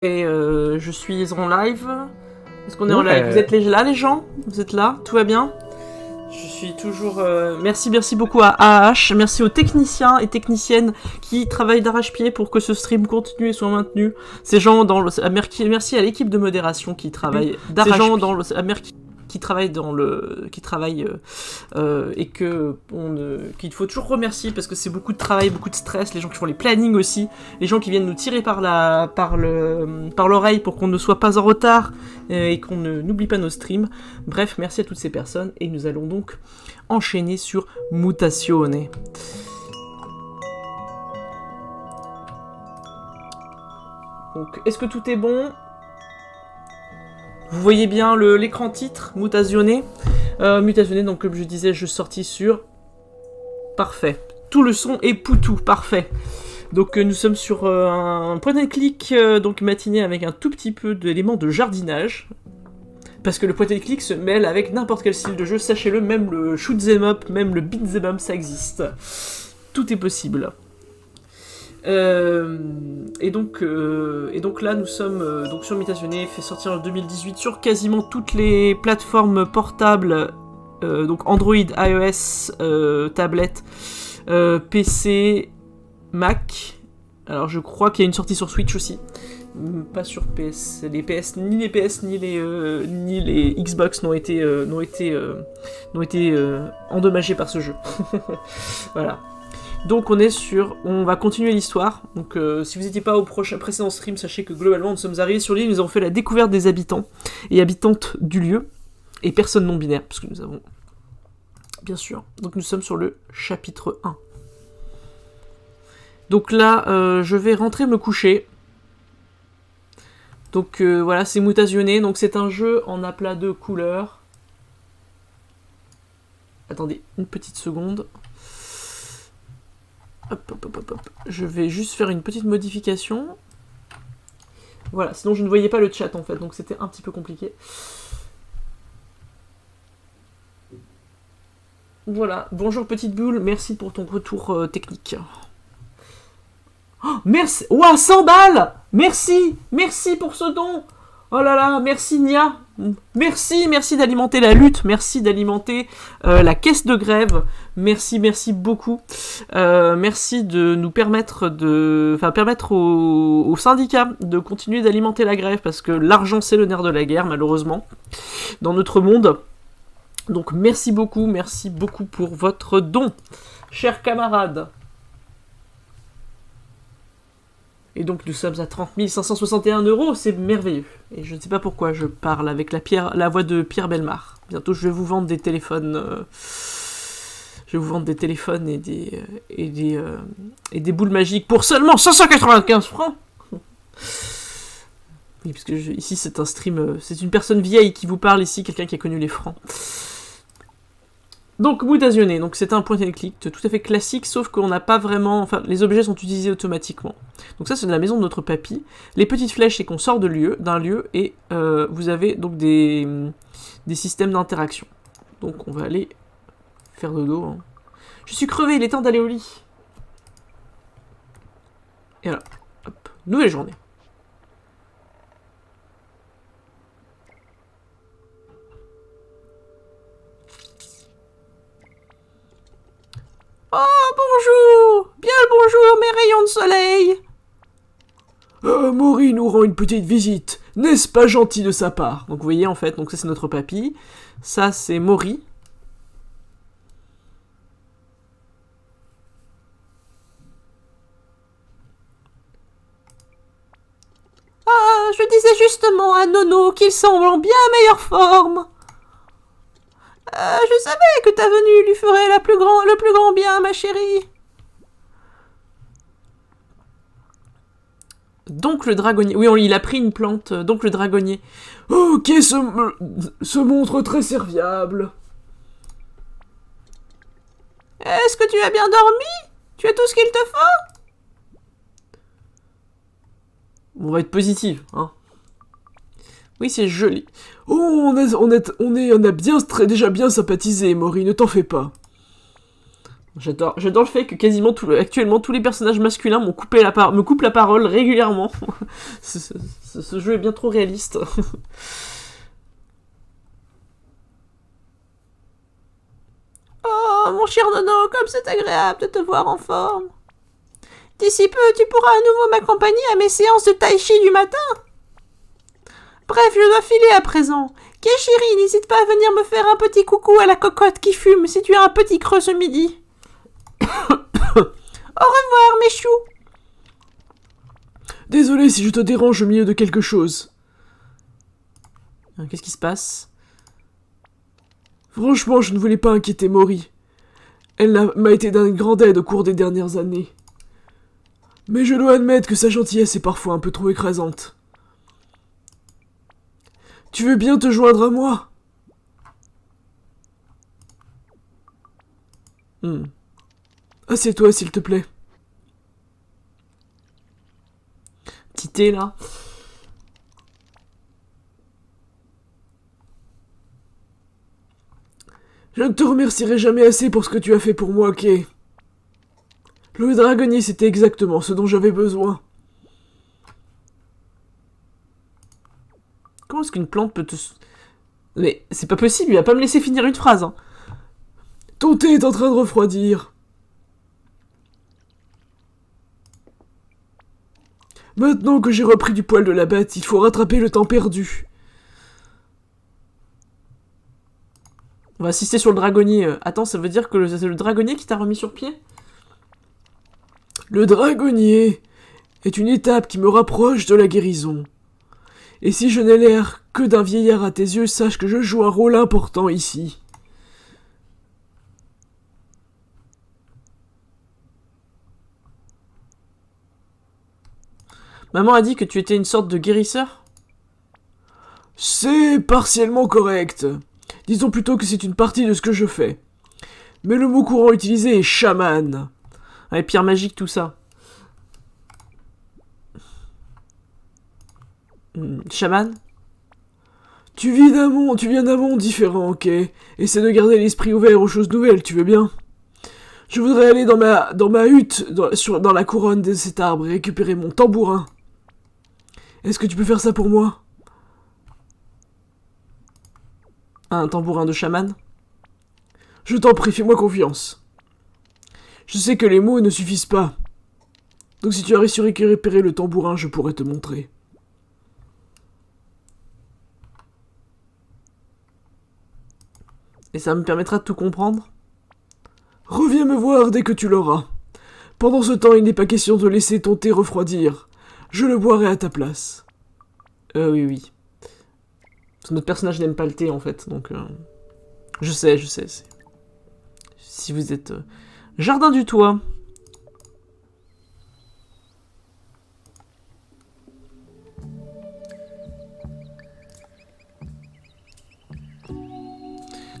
Et je suis en live. Est-ce qu'on est en live? Vous êtes là, les gens? Vous êtes là? Tout va bien? Je suis toujours... Merci beaucoup à AH. Merci aux techniciens et techniciennes qui travaillent d'arrache-pied pour que ce stream continue et soit maintenu. Ces gens dans le... Merci à l'équipe de modération qui travaille d'arrache-pied. Ces gens dans le... qui travaillent et qu'il faut toujours remercier parce que c'est beaucoup de travail, beaucoup de stress, les gens qui font les plannings aussi, les gens qui viennent nous tirer par l'oreille pour qu'on ne soit pas en retard et qu'on n'oublie pas nos streams. Bref, merci à toutes ces personnes et nous allons donc enchaîner sur Mutazione. Donc, est-ce que tout est bon ? Vous voyez bien l'écran titre, Mutazione. Mutazione, donc comme je disais, je sortis sur... Parfait. Tout le son est poutou, parfait. Donc nous sommes sur un point and click donc matinée avec un tout petit peu d'éléments de jardinage. Parce que le point and click se mêle avec n'importe quel style de jeu, sachez-le, même le shoot 'em up, même le beat 'em up, ça existe. Tout est possible. Et donc là nous sommes donc sur Mutazione, fait sortir en 2018 sur quasiment toutes les plateformes portables, donc Android, iOS, tablette, PC, Mac. Alors je crois qu'il y a une sortie sur Switch aussi, pas sur PS. Les PS ni les Xbox n'ont été endommagés par ce jeu. Voilà. Donc on va continuer l'histoire. Donc si vous n'étiez pas au précédent stream, sachez que globalement nous sommes arrivés sur l'île, nous avons fait la découverte des habitants et habitantes du lieu, et personnes non binaires, parce que nous avons... Bien sûr. Donc nous sommes sur le chapitre 1. Donc là, je vais rentrer me coucher. Donc voilà, c'est Mutazione, donc c'est un jeu en aplat de couleurs. Attendez, une petite seconde. Hop. Je vais juste faire une petite modification. Voilà, sinon je ne voyais pas le chat en fait, donc c'était un petit peu compliqué. Voilà, bonjour petite boule, merci pour ton retour technique. Oh, merci. Ouah, 100 balles. Merci pour ce don. Oh là là, merci Nia. Merci d'alimenter la lutte, merci d'alimenter la caisse de grève, merci beaucoup. Merci de nous permettre au syndicat de continuer d'alimenter la grève, parce que l'argent c'est le nerf de la guerre, malheureusement, dans notre monde. Donc merci beaucoup pour votre don, chers camarades. Et donc nous sommes à 30 561 €, c'est merveilleux. Et je ne sais pas pourquoi je parle avec la voix de Pierre Bellemare. Bientôt je vais vous vendre des téléphones. Je vais vous vendre des téléphones et des boules magiques pour seulement 595 francs. Oui, parce que ici c'est un stream, c'est une personne vieille qui vous parle ici, quelqu'un qui a connu les francs. Donc Mutazione, donc c'est un point and click tout à fait classique, sauf qu'on n'a pas vraiment... Enfin, les objets sont utilisés automatiquement. Donc ça c'est de la maison de notre papy. Les petites flèches c'est qu'on sort d'un lieu, et vous avez donc des systèmes d'interaction. Donc on va aller faire dodo. Hein. Je suis crevé, il est temps d'aller au lit. Et voilà, hop, nouvelle journée. Oh, bonjour! Bien le bonjour, mes rayons de soleil! Maury nous rend une petite visite. N'est-ce pas gentil de sa part? Donc vous voyez, en fait, donc ça c'est notre papy. Ça c'est Maury. Ah, je disais justement à Nono qu'il semble en bien meilleure forme. Je savais que ta venue lui ferait le plus grand bien, ma chérie. Donc le dragonnier... Oui, il a pris une plante, donc le dragonnier. Ok, se montre très serviable. Est-ce que tu as bien dormi? Tu as tout ce qu'il te faut? On va être positif, hein. Oui, c'est joli. Oh, on a déjà bien sympathisé, Maury, ne t'en fais pas. J'adore le fait que quasiment actuellement tous les personnages masculins me coupent la parole régulièrement. Ce jeu est bien trop réaliste. Oh, mon cher Nono, comme c'est agréable de te voir en forme. D'ici peu, tu pourras à nouveau m'accompagner à mes séances de tai chi du matin. Bref, je dois filer à présent. Chérie, n'hésite pas à venir me faire un petit coucou à la cocotte qui fume si tu as un petit creux ce midi. Au revoir, mes choux. Désolé si je te dérange au milieu de quelque chose. Qu'est-ce qui se passe? Franchement, je ne voulais pas inquiéter Mori. Elle m'a été d'une grande aide au cours des dernières années. Mais je dois admettre que sa gentillesse est parfois un peu trop écrasante. Tu veux bien te joindre à moi? Assieds-toi, s'il te plaît. Petit thé, là. Je ne te remercierai jamais assez pour ce que tu as fait pour moi, Kay. Le dragonnier, c'était exactement ce dont j'avais besoin. Comment est-ce qu'une plante peut te... Mais c'est pas possible, il va pas me laisser finir une phrase. Hein. Ton thé est en train de refroidir. Maintenant que j'ai repris du poil de la bête, il faut rattraper le temps perdu. On va assister sur le dragonnier. Attends, ça veut dire que c'est le dragonnier qui t'a remis sur pied? Le dragonnier est une étape qui me rapproche de la guérison. Et si je n'ai l'air que d'un vieillard à tes yeux, sache que je joue un rôle important ici. Maman a dit que tu étais une sorte de guérisseur? C'est partiellement correct. Disons plutôt que c'est une partie de ce que je fais. Mais le mot courant utilisé est chaman. Ouais, pierre magique, tout ça. Chaman? Tu viens d'un monde différent, ok? Essaie de garder l'esprit ouvert aux choses nouvelles, tu veux bien? Je voudrais aller dans ma hutte, dans la couronne de cet arbre et récupérer mon tambourin. Est-ce que tu peux faire ça pour moi? Un tambourin de chaman? Je t'en prie, fais-moi confiance. Je sais que les mots ne suffisent pas. Donc si tu as réussi à récupérer le tambourin, je pourrais te montrer. Et ça me permettra de tout comprendre? Reviens me voir dès que tu l'auras. Pendant ce temps, il n'est pas question de laisser ton thé refroidir. Je le boirai à ta place. Oui. Parce que notre personnage n'aime pas le thé, en fait, donc... Je sais. Si vous êtes... Jardin du toit.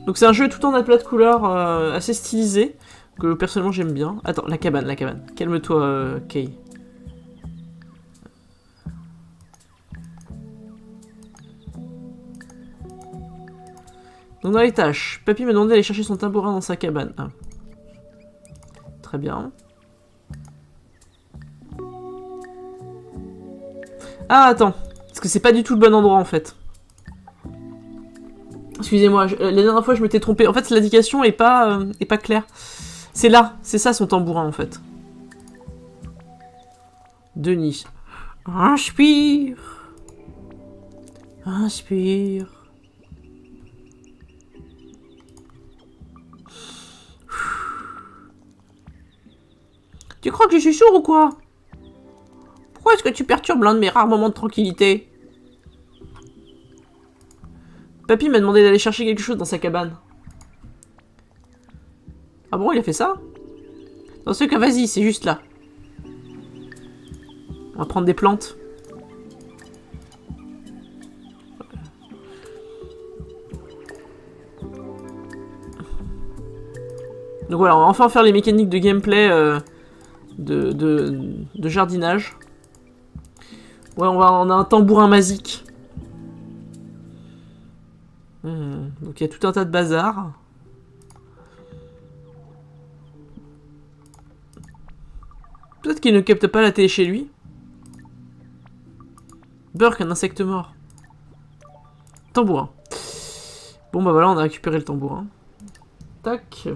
Donc c'est un jeu tout en aplat de couleurs assez stylisé, que personnellement j'aime bien. Attends, la cabane. Calme-toi, Kay. Donc dans les tâches, Papy m'a demandé d'aller chercher son tambourin dans sa cabane. Ah. Très bien. Ah, attends. Parce que c'est pas du tout le bon endroit en fait. Excusez-moi, la dernière fois je m'étais trompé. En fait, l'indication est pas claire. C'est là, c'est ça son tambourin en fait. Denis. Inspire. Tu crois que je suis sourd ou quoi? Pourquoi est-ce que tu perturbes l'un de mes rares moments de tranquillité? Papy m'a demandé d'aller chercher quelque chose dans sa cabane. Ah bon, il a fait ça? Dans ce cas, vas-y, c'est juste là. On va prendre des plantes. Donc voilà, on va enfin faire les mécaniques de gameplay de jardinage. Ouais, on a un tambourin magique. Donc il y a tout un tas de bazar. Peut-être qu'il ne capte pas la télé chez lui. Burk, un insecte mort. Tambourin. Bon bah voilà, on a récupéré le tambourin. Tac.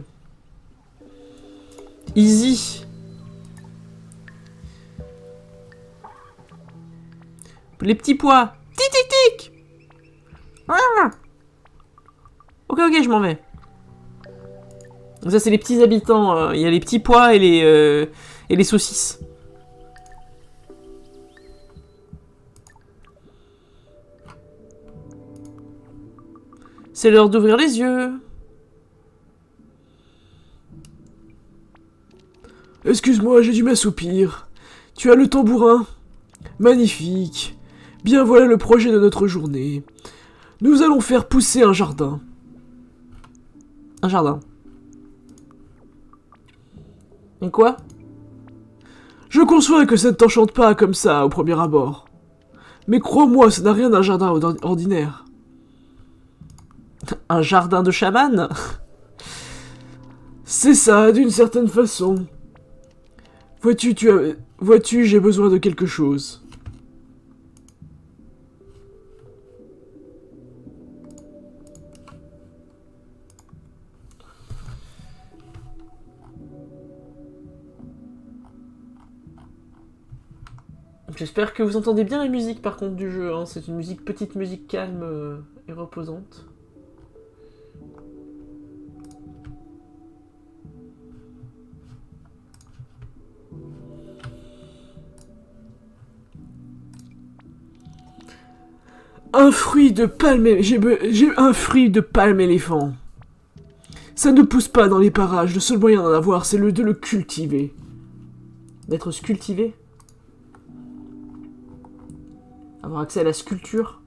Easy. Les petits pois. Tic tic tic. Ah. Ok, je m'en vais. Donc ça c'est les petits habitants. Il y a les petits pois et les saucisses. C'est l'heure d'ouvrir les yeux. Excuse-moi, j'ai dû m'assoupir. Tu as le tambourin. Magnifique. Bien voilà le projet de notre journée. Nous allons faire pousser un jardin. Un jardin. Et quoi? Je conçois que ça ne t'enchante pas comme ça au premier abord. Mais crois-moi, ça n'a rien d'un jardin ordinaire. Un jardin de chaman? C'est ça, d'une certaine façon. Vois-tu, j'ai besoin de quelque chose. J'espère que vous entendez bien la musique par contre du jeu, hein. C'est une petite musique calme et reposante. Un fruit de palme... J'ai un fruit de palme éléphant. Ça ne pousse pas dans les parages, le seul moyen d'en avoir, c'est de le cultiver. D'être cultivé? Avoir accès à la sculpture?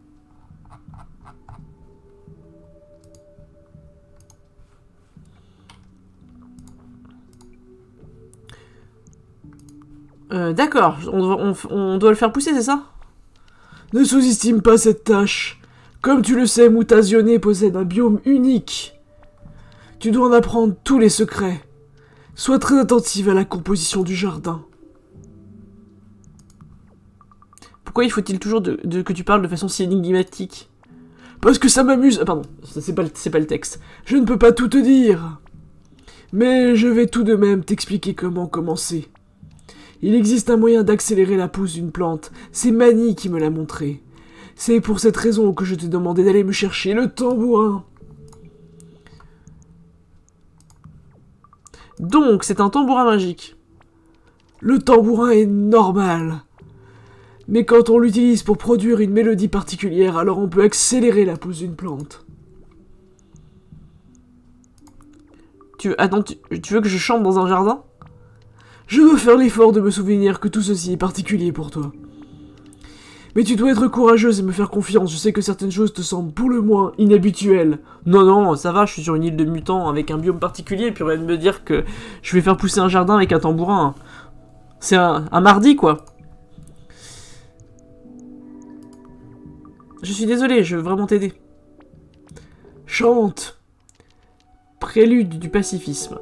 D'accord, on doit le faire pousser, c'est ça? Ne sous-estime pas cette tâche. Comme tu le sais, Mutazione possède un biome unique. Tu dois en apprendre tous les secrets. Sois très attentive à la composition du jardin. Pourquoi il faut-il toujours que tu parles de façon si énigmatique? Parce que ça m'amuse... pardon, c'est pas le texte. Je ne peux pas tout te dire. Mais je vais tout de même t'expliquer comment commencer. Il existe un moyen d'accélérer la pousse d'une plante. C'est Mani qui me l'a montré. C'est pour cette raison que je t'ai demandé d'aller me chercher le tambourin. Donc, c'est un tambourin magique. Le tambourin est normal. Mais quand on l'utilise pour produire une mélodie particulière, alors on peut accélérer la pousse d'une plante. Attends, tu veux que je chante dans un jardin? Je dois faire l'effort de me souvenir que tout ceci est particulier pour toi. Mais tu dois être courageuse et me faire confiance, je sais que certaines choses te semblent pour le moins inhabituelles. Non, ça va, je suis sur une île de mutants avec un biome particulier, puis on vient de me dire que je vais faire pousser un jardin avec un tambourin. C'est un mardi, quoi. Je suis désolé, je veux vraiment t'aider. Chante. Prélude du pacifisme.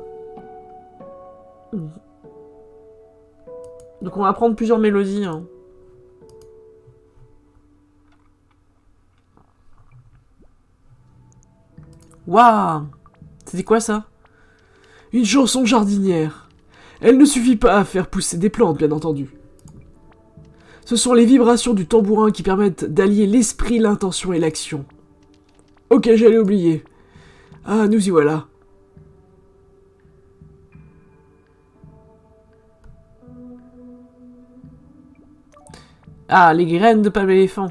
Donc on va apprendre plusieurs mélodies. Hein. Waouh! C'était quoi ça? Une chanson jardinière. Elle ne suffit pas à faire pousser des plantes, bien entendu. Ce sont les vibrations du tambourin qui permettent d'allier l'esprit, l'intention et l'action. Ok, j'allais oublier. Ah, nous y voilà. Ah, les graines de palme éléphant.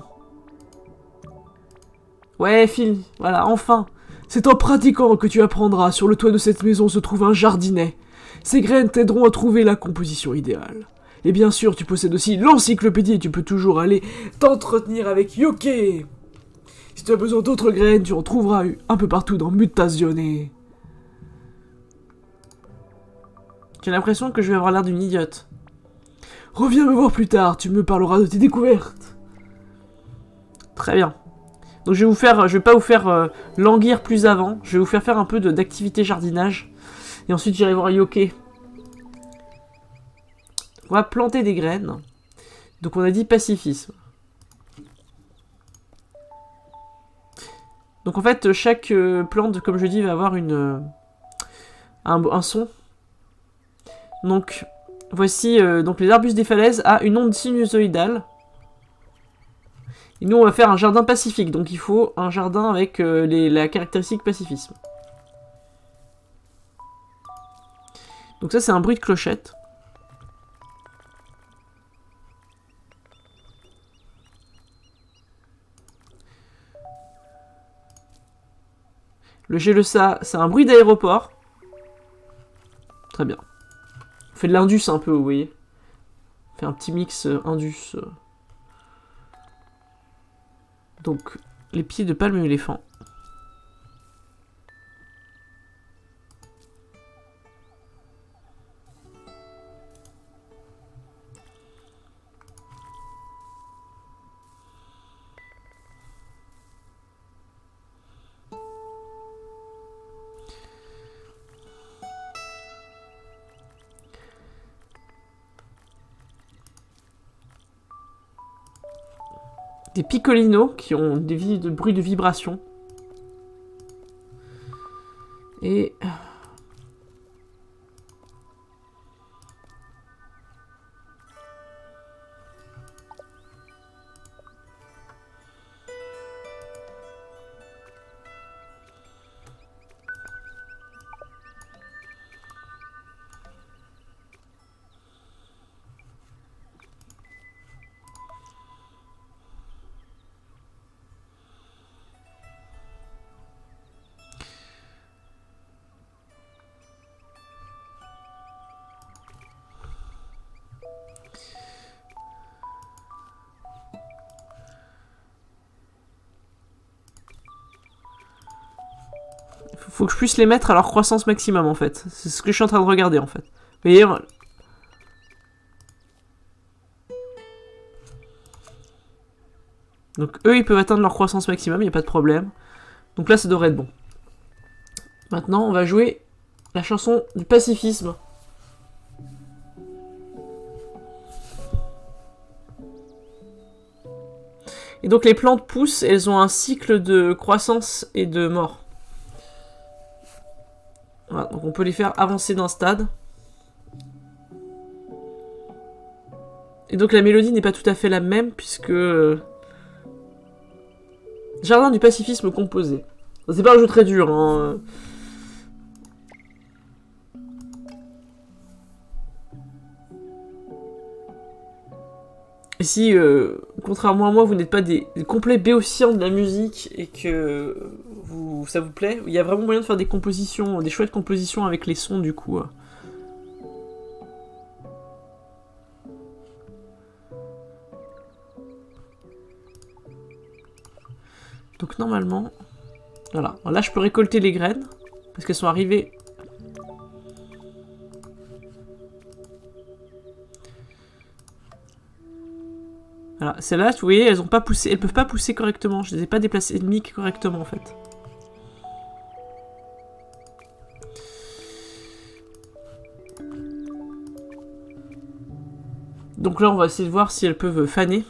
Ouais, Phil, voilà, enfin. C'est en pratiquant que tu apprendras. Sur le toit de cette maison se trouve un jardinet. Ces graines t'aideront à trouver la composition idéale. Et bien sûr, tu possèdes aussi l'encyclopédie et tu peux toujours aller t'entretenir avec Yoke. Si tu as besoin d'autres graines, tu en trouveras un peu partout dans Mutazione. J'ai l'impression que je vais avoir l'air d'une idiote. Reviens me voir plus tard, tu me parleras de tes découvertes. Très bien. Donc je vais pas vous faire languir plus avant, je vais vous faire un peu d'activité jardinage. Et ensuite j'irai voir Yoke. On va planter des graines. Donc on a dit pacifisme. Donc en fait, chaque plante, comme je dis, va avoir un son. Donc voici donc les arbustes des falaises à une onde sinusoïdale. Et nous on va faire un jardin pacifique. Donc il faut un jardin avec la caractéristique pacifisme. Donc ça c'est un bruit de clochette. Le Gélusa, c'est un bruit d'aéroport. Très bien. On fait de l'indus un peu, vous voyez. On fait un petit mix indus. Donc, les pieds de palme éléphant. Des picolinos qui ont des bruits de vibration. Et... faut que je puisse les mettre à leur croissance maximum en fait. C'est ce que je suis en train de regarder en fait. Vous voyez, donc eux ils peuvent atteindre leur croissance maximum, il n'y a pas de problème. Donc là ça devrait être bon. Maintenant on va jouer la chanson du pacifisme. Et donc les plantes poussent et elles ont un cycle de croissance et de mort. Voilà, donc on peut les faire avancer d'un stade. Et donc la mélodie n'est pas tout à fait la même puisque... Jardin du pacifisme composé. C'est pas un jeu très dur, hein. Et si, contrairement à moi, vous n'êtes pas des complets béotiens de la musique et que ça vous plaît, il y a vraiment moyen de faire des compositions, des chouettes compositions avec les sons du coup. Donc normalement, voilà. Là je peux récolter les graines parce qu'elles sont arrivées. Voilà, celles-là, vous voyez, elles ont pas poussé, elles peuvent pas pousser correctement. Je les ai pas déplacées de mic correctement en fait. Donc là, on va essayer de voir si elles peuvent faner.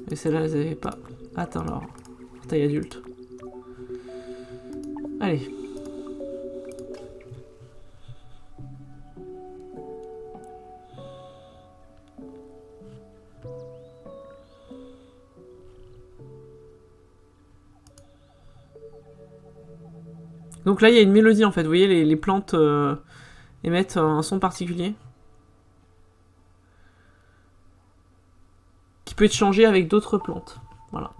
Et celles-là, elles avaient pas atteint leur taille adulte. Allez. Donc là, il y a une mélodie en fait. Vous voyez, les plantes émettent un son particulier. Qui peut être changé avec d'autres plantes. Voilà.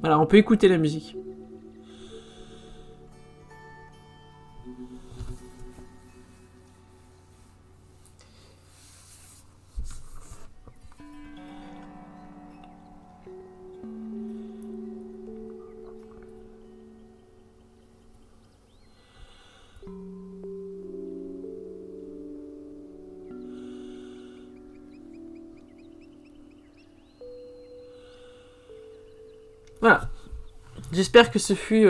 Voilà, on peut écouter la musique. Voilà. J'espère que ce fut...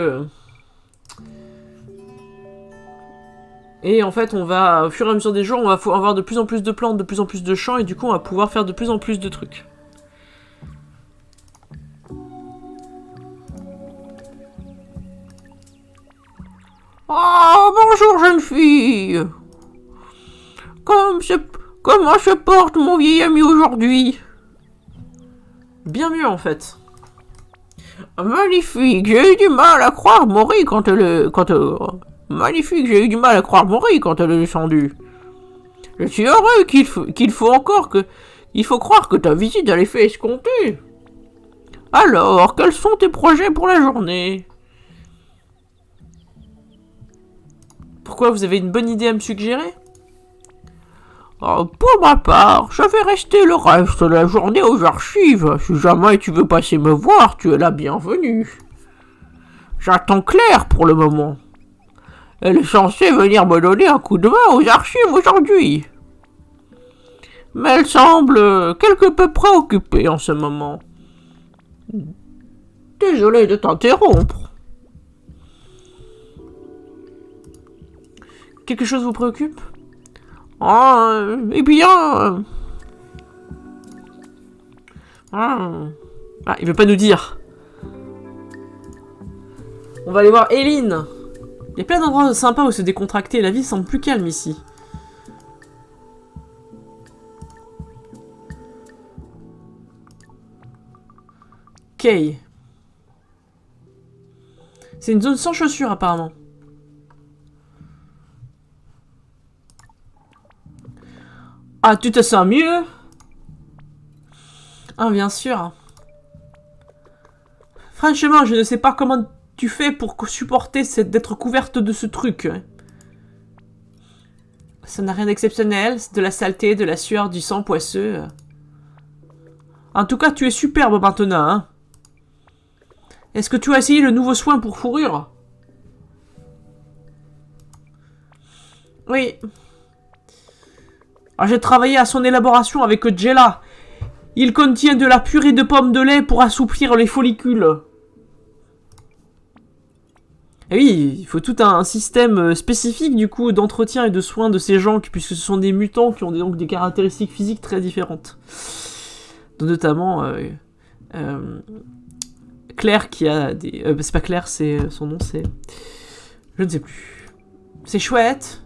Et en fait, on va, au fur et à mesure des jours, on va avoir de plus en plus de plantes, de plus en plus de champs, et du coup, on va pouvoir faire de plus en plus de trucs. Oh, bonjour, jeune fille. Comment se porte mon vieil ami aujourd'hui? Bien mieux, en fait. Magnifique, j'ai eu du mal à croire Maury quand Magnifique, j'ai eu du mal à croire Maury quand elle est descendue. Je suis heureux qu'il faut croire que ta visite a l'effet escompté. Alors, quels sont tes projets pour la journée? Pourquoi, vous avez une bonne idée à me suggérer? Pour ma part, je vais rester le reste de la journée aux archives. Si jamais tu veux passer me voir, tu es la bienvenue. J'attends Claire pour le moment. Elle est censée venir me donner un coup de main aux archives aujourd'hui. Mais elle semble quelque peu préoccupée en ce moment. Désolé de t'interrompre. Quelque chose vous préoccupe? Eh bien... il veut pas nous dire. On va aller voir Eileen. Il y a plein d'endroits sympas où se décontracter. La vie semble plus calme ici. Kay. C'est une zone sans chaussures apparemment. Ah, tu te sens mieux? Ah, bien sûr. Franchement, je ne sais pas comment tu fais pour supporter d'être couverte de ce truc. Ça n'a rien d'exceptionnel, c'est de la saleté, de la sueur, du sang poisseux. En tout cas, tu es superbe maintenant, hein. Est-ce que tu as essayé le nouveau soin pour fourrure? Oui. J'ai travaillé à son élaboration avec Jella. Il contient de la purée de pommes de lait pour assouplir les follicules. Et oui, il faut tout un système spécifique du coup d'entretien et de soins de ces gens, puisque ce sont des mutants qui ont donc des caractéristiques physiques très différentes. Donc, notamment Claire qui a des... c'est pas Claire, c'est son nom, c'est... Je ne sais plus. C'est chouette.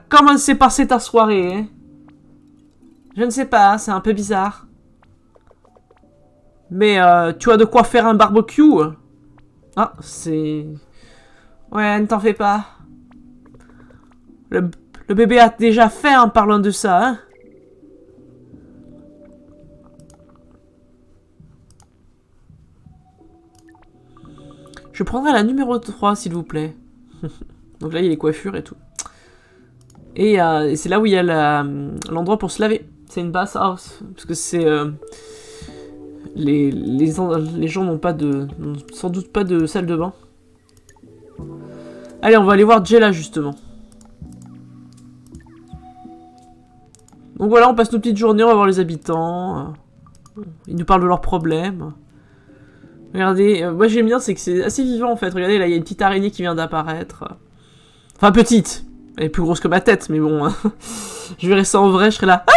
Comment s'est passée ta soirée, hein? Je ne sais pas, c'est un peu bizarre. Mais tu as de quoi faire un barbecue? Ah, c'est... Ouais, ne t'en fais pas. Le bébé a déjà fait en parlant de ça, hein? Je prendrai la numéro 3, s'il vous plaît. Donc là, il y a les coiffures et tout. Et c'est là où il y a l'endroit pour se laver. C'est une bath house. Parce que c'est... les gens n'ont sans doute pas de salle de bain. Allez, on va aller voir Jella, justement. Donc voilà, on passe nos petites journées, on va voir les habitants. Ils nous parlent de leurs problèmes. Regardez, moi j'aime bien, c'est que c'est assez vivant en fait. Regardez, là il y a une petite araignée qui vient d'apparaître. Enfin, petite. Elle est plus grosse que ma tête, mais bon. Je verrai ça en vrai, je serai là. Ah,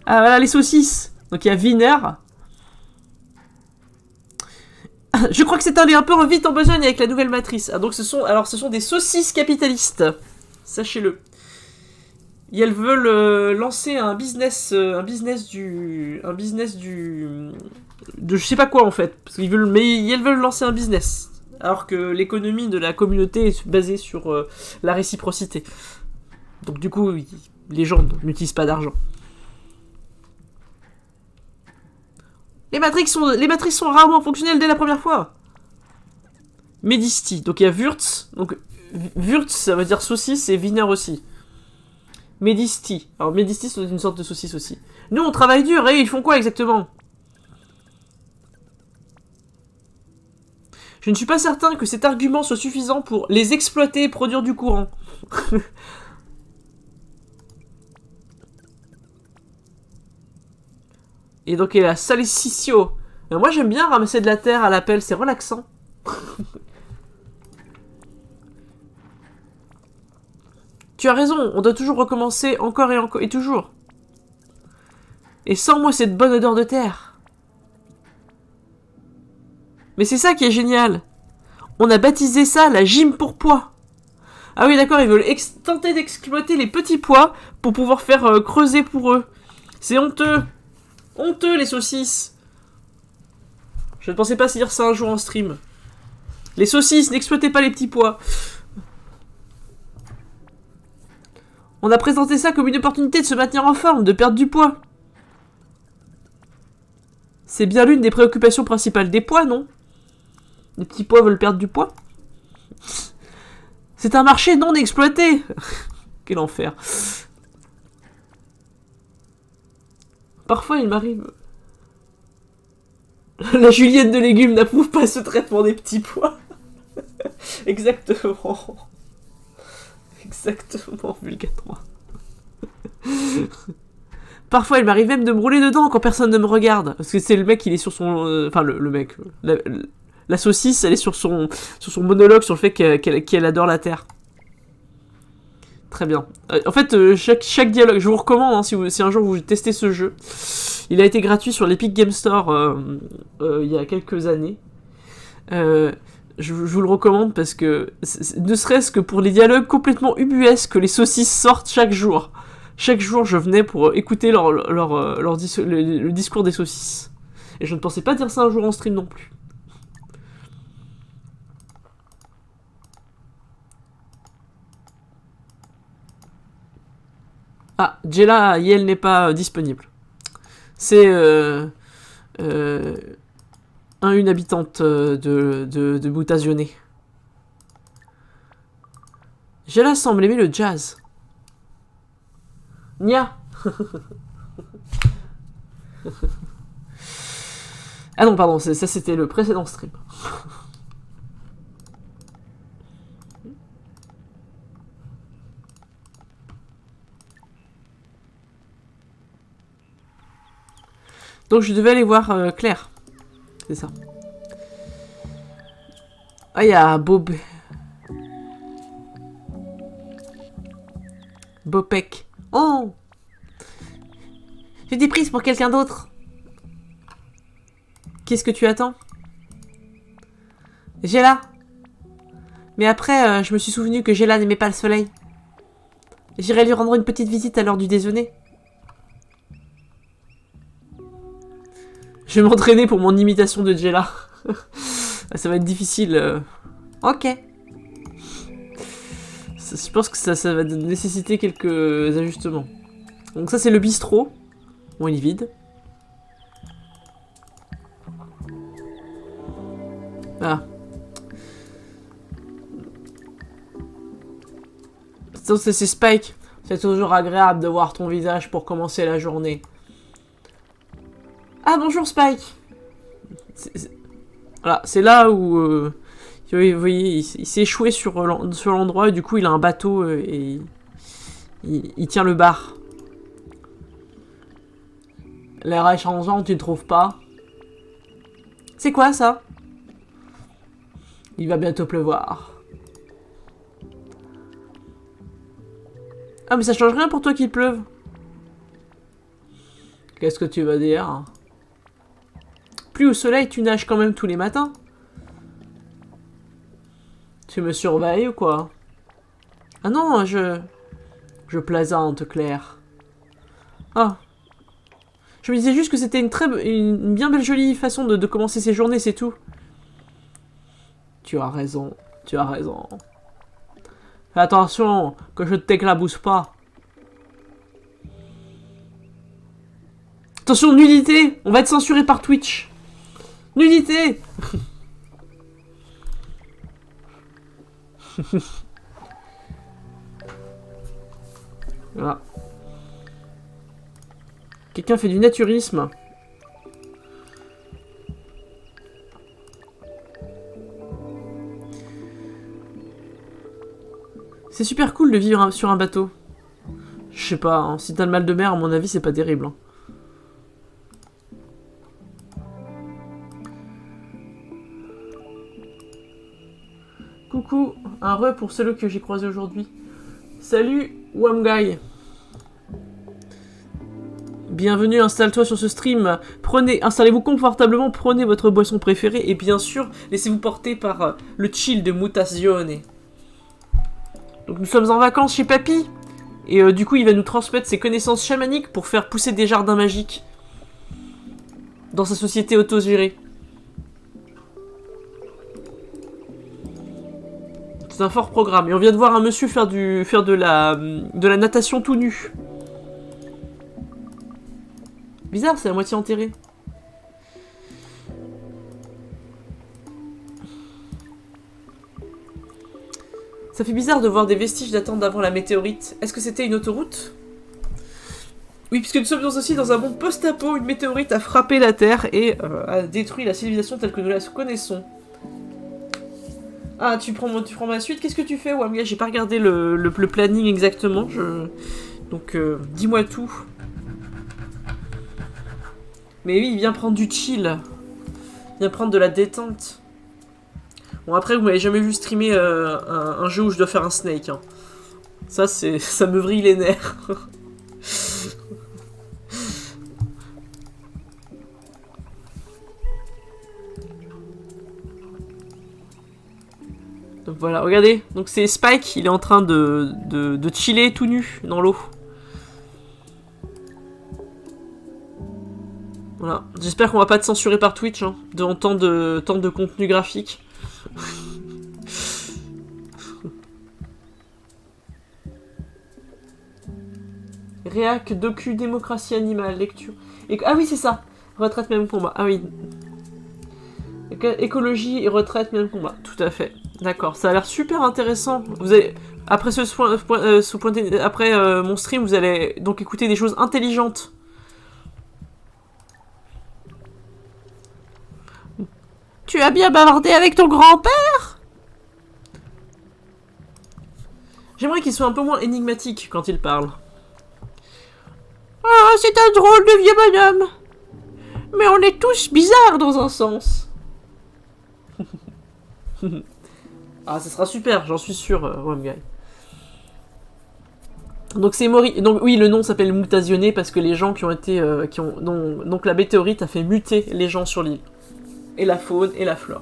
ah voilà les saucisses. Donc il y a Wiener. Je crois que c'est allé un peu vite en besogne avec la nouvelle matrice. Ah, donc ce sont des saucisses capitalistes. Sachez-le. Et elles veulent lancer un business de je sais pas quoi en fait, parce qu'ils veulent, mais elles veulent lancer un business, alors que l'économie de la communauté est basée sur la réciprocité. Donc du coup, les gens n'utilisent pas d'argent. Les matrices sont rarement fonctionnelles dès la première fois. Medisti, donc il y a Wurz, donc Wurz ça veut dire saucisse et Wiener aussi. Medisti. Alors, Medisti, c'est une sorte de saucisse aussi. Nous, on travaille dur, et ils font quoi exactement? Je ne suis pas certain que cet argument soit suffisant pour les exploiter et produire du courant. Et donc il y a la salsiccio. Moi j'aime bien ramasser de la terre à la pelle, c'est relaxant. Tu as raison, on doit toujours recommencer encore et toujours. Et sans moi cette bonne odeur de terre. Mais c'est ça qui est génial. On a baptisé ça la gym pour pois. Ah oui d'accord, ils veulent tenter d'exploiter les petits pois pour pouvoir faire creuser pour eux. C'est honteux. Honteux les saucisses. Je ne pensais pas dire ça un jour en stream. Les saucisses, n'exploitez pas les petits pois. On a présenté ça comme une opportunité de se maintenir en forme, de perdre du poids. C'est bien l'une des préoccupations principales des pois, non? Les petits pois veulent perdre du poids? C'est un marché non exploité. Quel enfer. Parfois, il m'arrive... La julienne de légumes n'approuve pas ce traitement des petits pois. Exactement. Exactement, Vulga 3. Parfois, il m'arrive même de me rouler dedans quand personne ne me regarde. Parce que c'est le mec, il est sur son... Enfin, le mec... La saucisse, elle est sur son monologue sur le fait qu'elle adore la terre. Très bien. En fait, chaque dialogue... Je vous recommande, hein, si un jour vous testez ce jeu. Il a été gratuit sur l'Epic Game Store il y a quelques années. Je vous le recommande parce que, ne serait-ce que pour les dialogues complètement ubuesques que les saucisses sortent chaque jour. Chaque jour, je venais pour écouter le discours des saucisses. Et je ne pensais pas dire ça un jour en stream non plus. Ah, Jella Yel n'est pas disponible. C'est une habitante de Boutazioné. Jella semble aimer le jazz. Nia. Ah non, pardon, ça c'était le précédent stream. Donc je devais aller voir Claire. C'est ça. Ah, il y a Bob. Bopek. Oh! J'ai des prises pour quelqu'un d'autre. Qu'est-ce que tu attends? Géla. Mais après, je me suis souvenu que Géla n'aimait pas le soleil. J'irai lui rendre une petite visite à l'heure du déjeuner. Je vais m'entraîner pour mon imitation de Jella. Ça va être difficile. Ok. Je pense que ça va nécessiter quelques ajustements. Donc ça c'est le bistrot. Bon, il est vide. Ah. C'est Spike. C'est toujours agréable de voir ton visage pour commencer la journée. Ah bonjour Spike. Voilà, c'est là où vous voyez, il s'est échoué sur l'endroit et du coup il a un bateau et il tient le bar. L'air est changeant, tu ne trouves pas? C'est quoi ça? Il va bientôt pleuvoir. Ah mais ça change rien pour toi qu'il pleuve. Qu'est-ce que tu vas dire? Plus au soleil, tu nages quand même tous les matins. Tu me surveilles ou quoi? Ah non, je plaisante, Claire. Ah. Je me disais juste que c'était une bien belle jolie façon de commencer ses journées, c'est tout. Tu as raison, tu as raison. Fais attention, que je ne t'éclabousse pas. Attention, nudité! On va être censuré par Twitch. Nudité! Voilà. Quelqu'un fait du naturisme. C'est super cool de vivre sur un bateau. Je sais pas, hein, si t'as le mal de mer, à mon avis, c'est pas terrible. Hein. coucou, un re pour celui que j'ai croisé aujourd'hui. Salut, Wamguy. Bienvenue, installe-toi sur ce stream. Installez-vous confortablement, prenez votre boisson préférée et bien sûr, laissez-vous porter par le chill de Mutazione. Donc nous sommes en vacances chez Papy et du coup il va nous transmettre ses connaissances chamaniques pour faire pousser des jardins magiques dans sa société autogérée. C'est un fort programme. Et on vient de voir un monsieur faire de la natation tout nu. Bizarre, c'est à moitié enterré. Ça fait bizarre de voir des vestiges datant d'avant la météorite. Est-ce que c'était une autoroute? Oui, puisque nous sommes aussi dans un monde post-apo, une météorite a frappé la Terre et a détruit la civilisation telle que nous la connaissons. Ah, tu prends ma suite. Qu'est-ce que tu fais, Wamga? J'ai pas regardé le planning exactement. Donc, dis-moi tout. Mais oui, il vient prendre du chill. Il vient prendre de la détente. Bon, après, vous m'avez jamais vu streamer un jeu où je dois faire un snake. Hein. Ça me vrille les nerfs. Donc voilà, regardez. Donc c'est Spike, il est en train de chiller tout nu dans l'eau. Voilà. J'espère qu'on va pas te censurer par Twitch, hein, dans tant de contenu graphique. Réac, docu, démocratie animale, lecture. Ah oui, c'est ça. Retraite, même combat. Ah oui. Écologie et retraite, même combat. Tout à fait. D'accord. Ça a l'air super intéressant. Vous allez... Après mon stream, vous allez donc écouter des choses intelligentes. Tu as bien bavardé avec ton grand-père? J'aimerais qu'il soit un peu moins énigmatique quand il parle. Ah, c'est un drôle de vieux bonhomme. Mais on est tous bizarres dans un sens. Ah, ça sera super, j'en suis sûr, Wamguy. Donc c'est Mori. Donc oui, le nom s'appelle Mutazione parce que les gens qui ont été, donc la météorite a fait muter les gens sur l'île. Et la faune et la flore.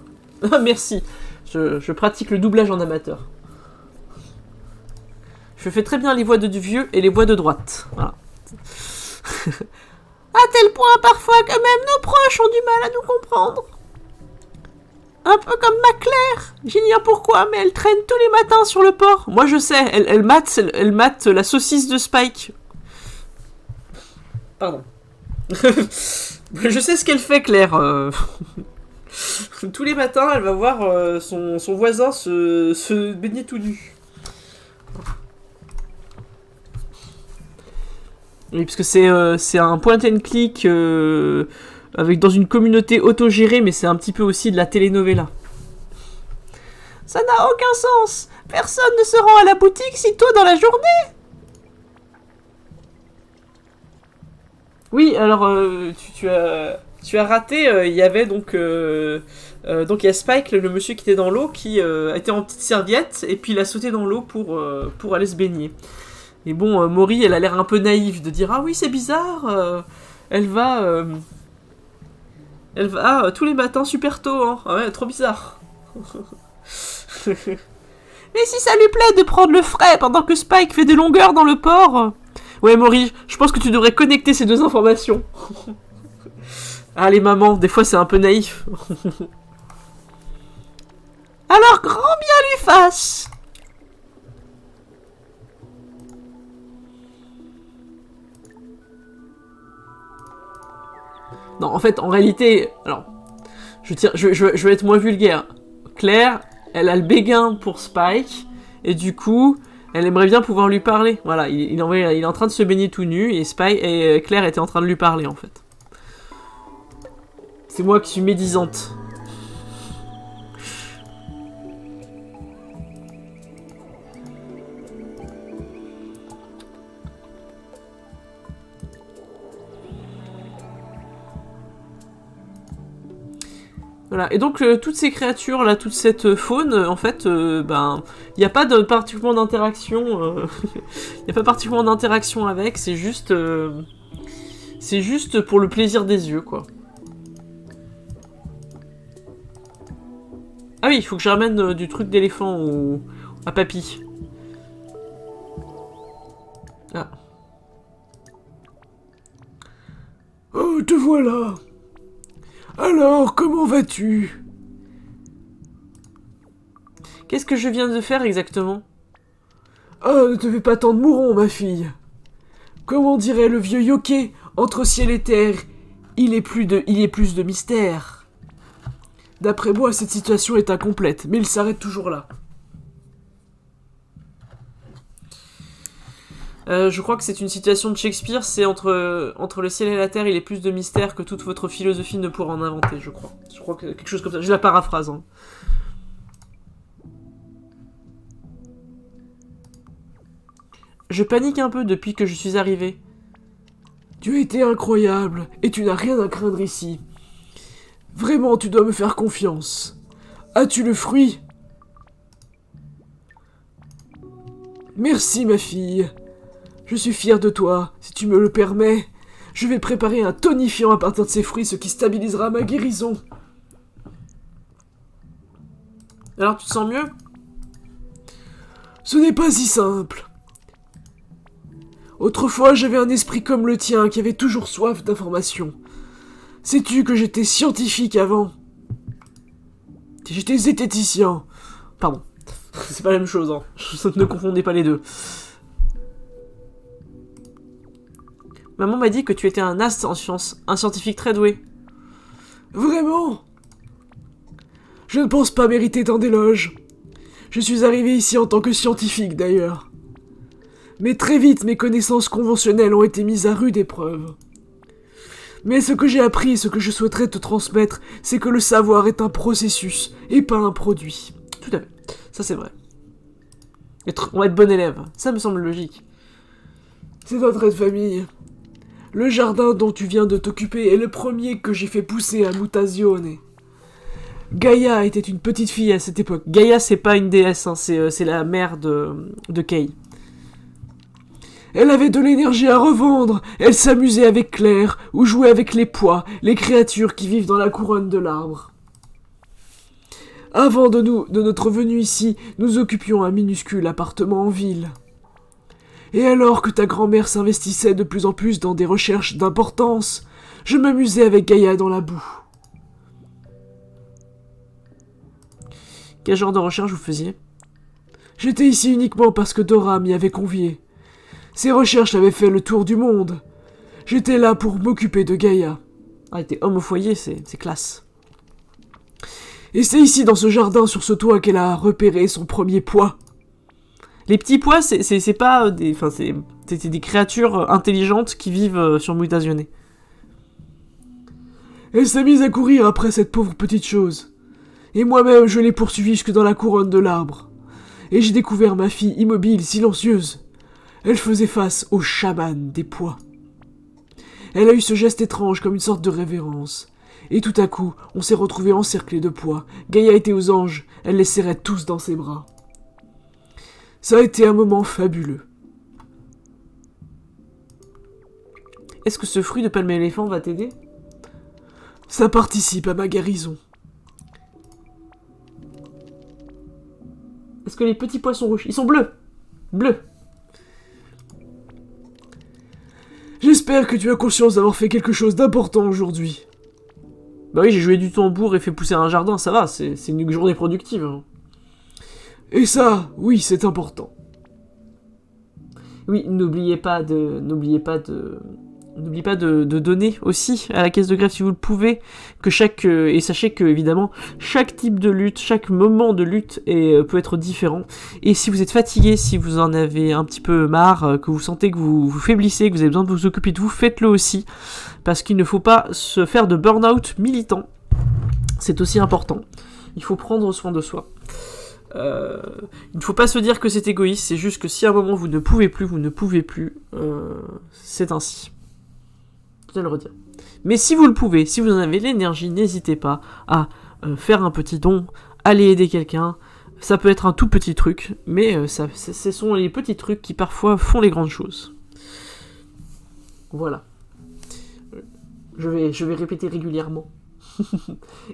Merci. Je pratique le doublage en amateur. Je fais très bien les voix de vieux et les voix de droite. Voilà. À tel point parfois que même nos proches ont du mal à nous comprendre. Un peu comme ma Claire. J'ignore pourquoi, mais elle traîne tous les matins sur le port. Moi je sais, elle mate la saucisse de Spike. Pardon. Je sais ce qu'elle fait, Claire. Tous les matins, elle va voir son voisin se baigner tout nu. Oui, parce que c'est un point and click dans une communauté autogérée, mais c'est un petit peu aussi de la telenovela. Ça n'a aucun sens. Personne ne se rend à la boutique si tôt dans la journée. Oui, alors tu as raté. Il y avait donc il y a Spike, le monsieur qui était dans l'eau, qui était en petite serviette et puis il a sauté dans l'eau pour aller se baigner. Et bon, Mori, elle a l'air un peu naïve de dire ah oui c'est bizarre. Elle va tous les matins super tôt, hein. Ah ouais, trop bizarre. Mais si ça lui plaît de prendre le frais pendant que Spike fait des longueurs dans le port. Ouais, Mori, je pense que tu devrais connecter ces deux informations. Ah, les mamans, des fois c'est un peu naïf. Alors, grand bien lui fasse. Non, en fait, en réalité, alors, je vais être moins vulgaire. Claire, elle a le béguin pour Spike, et du coup, elle aimerait bien pouvoir lui parler. Voilà, il est en train de se baigner tout nu, et Claire était en train de lui parler, en fait. C'est moi qui suis médisante. Voilà. Et donc, toutes ces créatures, là, toute cette faune, en fait, il n'y a pas particulièrement d'interaction. Il n'y a pas particulièrement d'interaction avec, c'est juste pour le plaisir des yeux, quoi. Ah oui, il faut que je ramène du truc d'éléphant à papy. Ah. Oh, te voilà. Alors, comment vas-tu? Qu'est-ce que je viens de faire exactement? Ah, ne te fais pas tant de mourons, ma fille. Comment dirait le vieux yoké, entre ciel et terre, il y a plus de mystère. D'après moi, cette situation est incomplète, mais il s'arrête toujours là. Je crois que c'est une citation de Shakespeare, c'est entre le ciel et la terre, il est plus de mystère que toute votre philosophie ne pourra en inventer, je crois. Je crois que quelque chose comme ça. Je la paraphrase. Hein. Je panique un peu depuis que je suis arrivé. Tu as été incroyable, et tu n'as rien à craindre ici. Vraiment, tu dois me faire confiance. As-tu le fruit? Merci, ma fille. Je suis fier de toi. Si tu me le permets, je vais préparer un tonifiant à partir de ces fruits, ce qui stabilisera ma guérison. Alors, tu te sens mieux? Ce n'est pas si simple. Autrefois, j'avais un esprit comme le tien qui avait toujours soif d'informations. Sais-tu que j'étais scientifique avant? J'étais zététicien. Pardon. C'est pas la même chose, hein. Ne confondez pas les deux. Maman m'a dit que tu étais un as en sciences, un scientifique très doué. Vraiment? Je ne pense pas mériter tant d'éloges. Je suis arrivé ici en tant que scientifique, d'ailleurs. Mais très vite, mes connaissances conventionnelles ont été mises à rude épreuve. Mais ce que j'ai appris et ce que je souhaiterais te transmettre, c'est que le savoir est un processus et pas un produit. Tout à fait. Ça, c'est vrai. On va être bon élève. Ça me semble logique. C'est un trait de famille. Le jardin dont tu viens de t'occuper est le premier que j'ai fait pousser à Mutazione. Gaïa était une petite fille à cette époque. Gaïa, c'est pas une déesse, hein, c'est la mère de Kay. Elle avait de l'énergie à revendre, elle s'amusait avec Claire, ou jouait avec les pois, les créatures qui vivent dans la couronne de l'arbre. Avant de notre venue ici, nous occupions un minuscule appartement en ville. Et alors que ta grand-mère s'investissait de plus en plus dans des recherches d'importance, je m'amusais avec Gaïa dans la boue. Quel genre de recherche vous faisiez? J'étais ici uniquement parce que Dora m'y avait convié. Ses recherches avaient fait le tour du monde. J'étais là pour m'occuper de Gaïa. Ah, t'es homme au foyer, c'est classe. Et c'est ici, dans ce jardin, sur ce toit, qu'elle a repéré son premier pois. Les petits pois, c'est pas des... Enfin, c'est des créatures intelligentes qui vivent sur Mutazione. Elle s'est mise à courir après cette pauvre petite chose. Et moi-même, je l'ai poursuivie jusque dans la couronne de l'arbre. Et j'ai découvert ma fille immobile, silencieuse. Elle faisait face au chaman des pois. Elle a eu ce geste étrange comme une sorte de révérence. Et tout à coup, on s'est retrouvés encerclés de pois. Gaïa était aux anges, elle les serrait tous dans ses bras. Ça a été un moment fabuleux. Est-ce que ce fruit de palme éléphant va t'aider? Ça participe à ma guérison. Est-ce que les petits pois sont rouges? Ils sont bleus. Bleus. J'espère que tu as conscience d'avoir fait quelque chose d'important aujourd'hui. Bah oui, j'ai joué du tambour et fait pousser un jardin, ça va, c'est une journée productive. Hein. Et ça, oui, c'est important. Oui, n'oubliez pas de donner aussi à la caisse de greffe si vous le pouvez, et sachez que évidemment chaque type de lutte, chaque moment de lutte peut être différent. Et si vous êtes fatigué, si vous en avez un petit peu marre, que vous sentez que vous vous faiblissez, que vous avez besoin de vous occuper de vous, faites-le aussi, parce qu'il ne faut pas se faire de burn-out militant. C'est aussi important. Il faut prendre soin de soi. Il ne faut pas se dire que c'est égoïste, c'est juste que si à un moment vous ne pouvez plus, vous ne pouvez plus. C'est ainsi. Je vais le redire. Mais si vous le pouvez, si vous en avez l'énergie, n'hésitez pas à faire un petit don, aller aider quelqu'un. Ça peut être un tout petit truc, mais ce sont les petits trucs qui parfois font les grandes choses. Voilà. Je vais répéter régulièrement.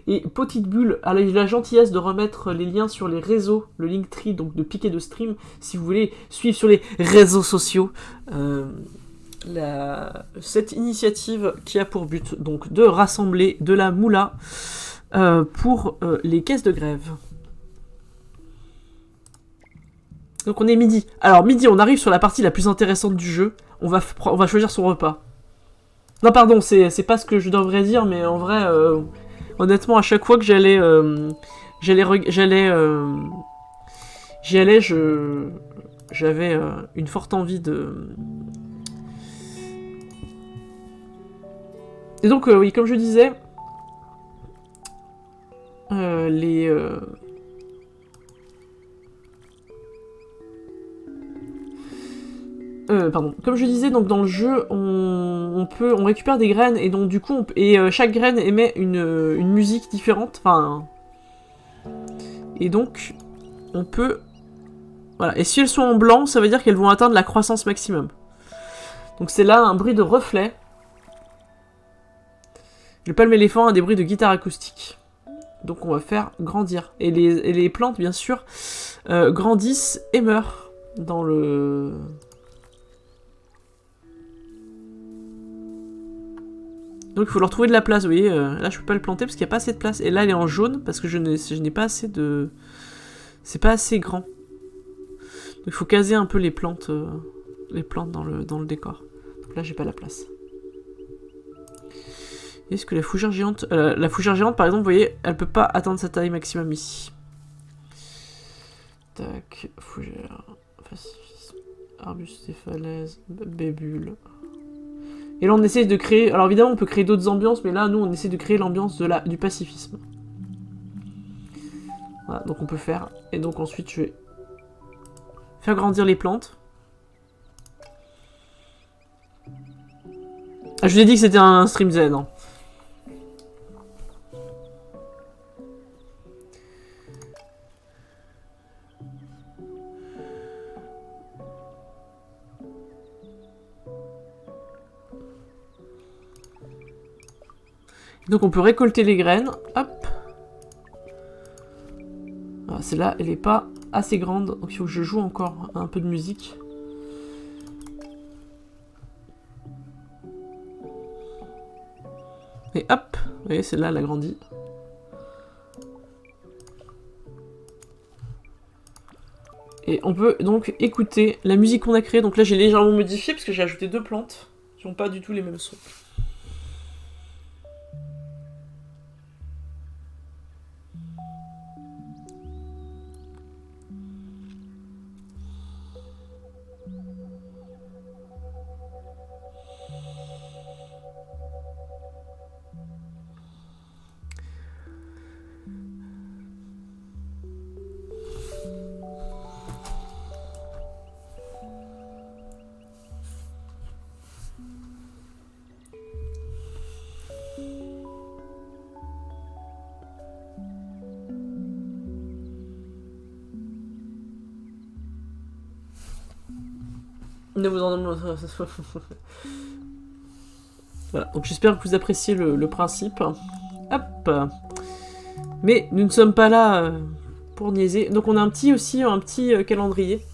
Et Petite Bulle a la gentillesse de remettre les liens sur les réseaux, le Linktree, donc de Piquet de Stream, si vous voulez suivre sur les réseaux sociaux cette initiative qui a pour but donc de rassembler de la moula pour les caisses de grève. Donc on est midi. Alors midi, on arrive sur la partie la plus intéressante du jeu. On va choisir son repas. Non pardon, c'est pas ce que je devrais dire, mais en vrai, honnêtement, à chaque fois que j'allais, j'avais une forte envie de. Et donc oui, comme je disais, Comme je disais, donc dans le jeu, on récupère des graines et donc du coup, chaque graine émet une musique différente. Enfin, et donc on peut, voilà. Et si elles sont en blanc, ça veut dire qu'elles vont atteindre la croissance maximum. Donc c'est là un bruit de reflet. Le palme éléphant a des bruits de guitare acoustique. Donc on va faire grandir. Et les plantes, bien sûr, grandissent et meurent dans le. Donc il faut leur trouver de la place, vous voyez, là je peux pas le planter parce qu'il n'y a pas assez de place. Et là elle est en jaune parce que je n'ai pas assez de... C'est pas assez grand. Donc il faut caser un peu les plantes dans le décor. Donc là j'ai pas la place. Est-ce que la fougère géante... la fougère géante par exemple, vous voyez, elle peut pas atteindre sa taille maximum ici. Tac, fougère, pacifisme, arbuste et falaise, bébule... Et là on essaie de créer, alors évidemment on peut créer d'autres ambiances, mais là nous on essaie de créer l'ambiance du pacifisme. Voilà, donc on peut faire, et donc ensuite je vais faire grandir les plantes. Ah, je vous ai dit que c'était un stream zen. Hein. Donc on peut récolter les graines, hop. Ah, celle-là, elle est pas assez grande, donc il faut que je joue encore un peu de musique. Et hop, vous voyez, celle-là, elle a grandi. Et on peut donc écouter la musique qu'on a créée. Donc là, j'ai légèrement modifié parce que j'ai ajouté 2 plantes qui n'ont pas du tout les mêmes sons. Ne vous en... Voilà, donc j'espère que vous appréciez le principe. Hop. Mais nous ne sommes pas là pour niaiser. Donc on a un petit calendrier.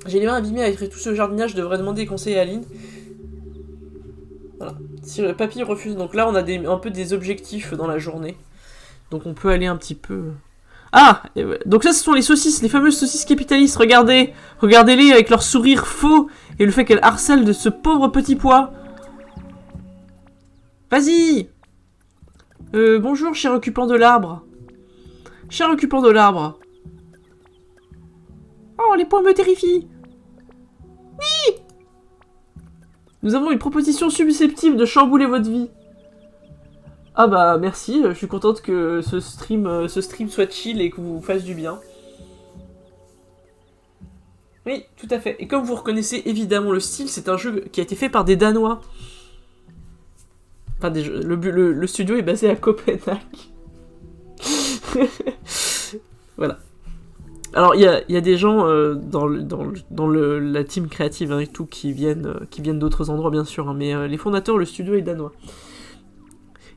J'ai les mains abîmées avec tout ce jardinage, je devrais demander conseil à Aline. Voilà. Si le papy refuse, donc là on a un peu des objectifs dans la journée. Donc on peut aller un petit peu... Ah, donc ça ce sont les saucisses, les fameuses saucisses capitalistes, regardez. Regardez-les avec leur sourire faux et le fait qu'elles harcèlent de ce pauvre petit pois. Vas-y. Bonjour, cher occupant de l'arbre. Cher occupant de l'arbre. Oh, les pois me terrifient. Oui. Nous avons une proposition susceptible de chambouler votre vie. Ah bah merci, je suis contente que ce stream soit chill et que vous fasse du bien. Oui, tout à fait. Et comme vous reconnaissez évidemment le style, c'est un jeu qui a été fait par des Danois. Enfin, le studio est basé à Copenhague. Voilà. Alors, il y a des gens dans la team créative et tout qui viennent d'autres endroits, bien sûr, hein, mais les fondateurs, le studio est danois.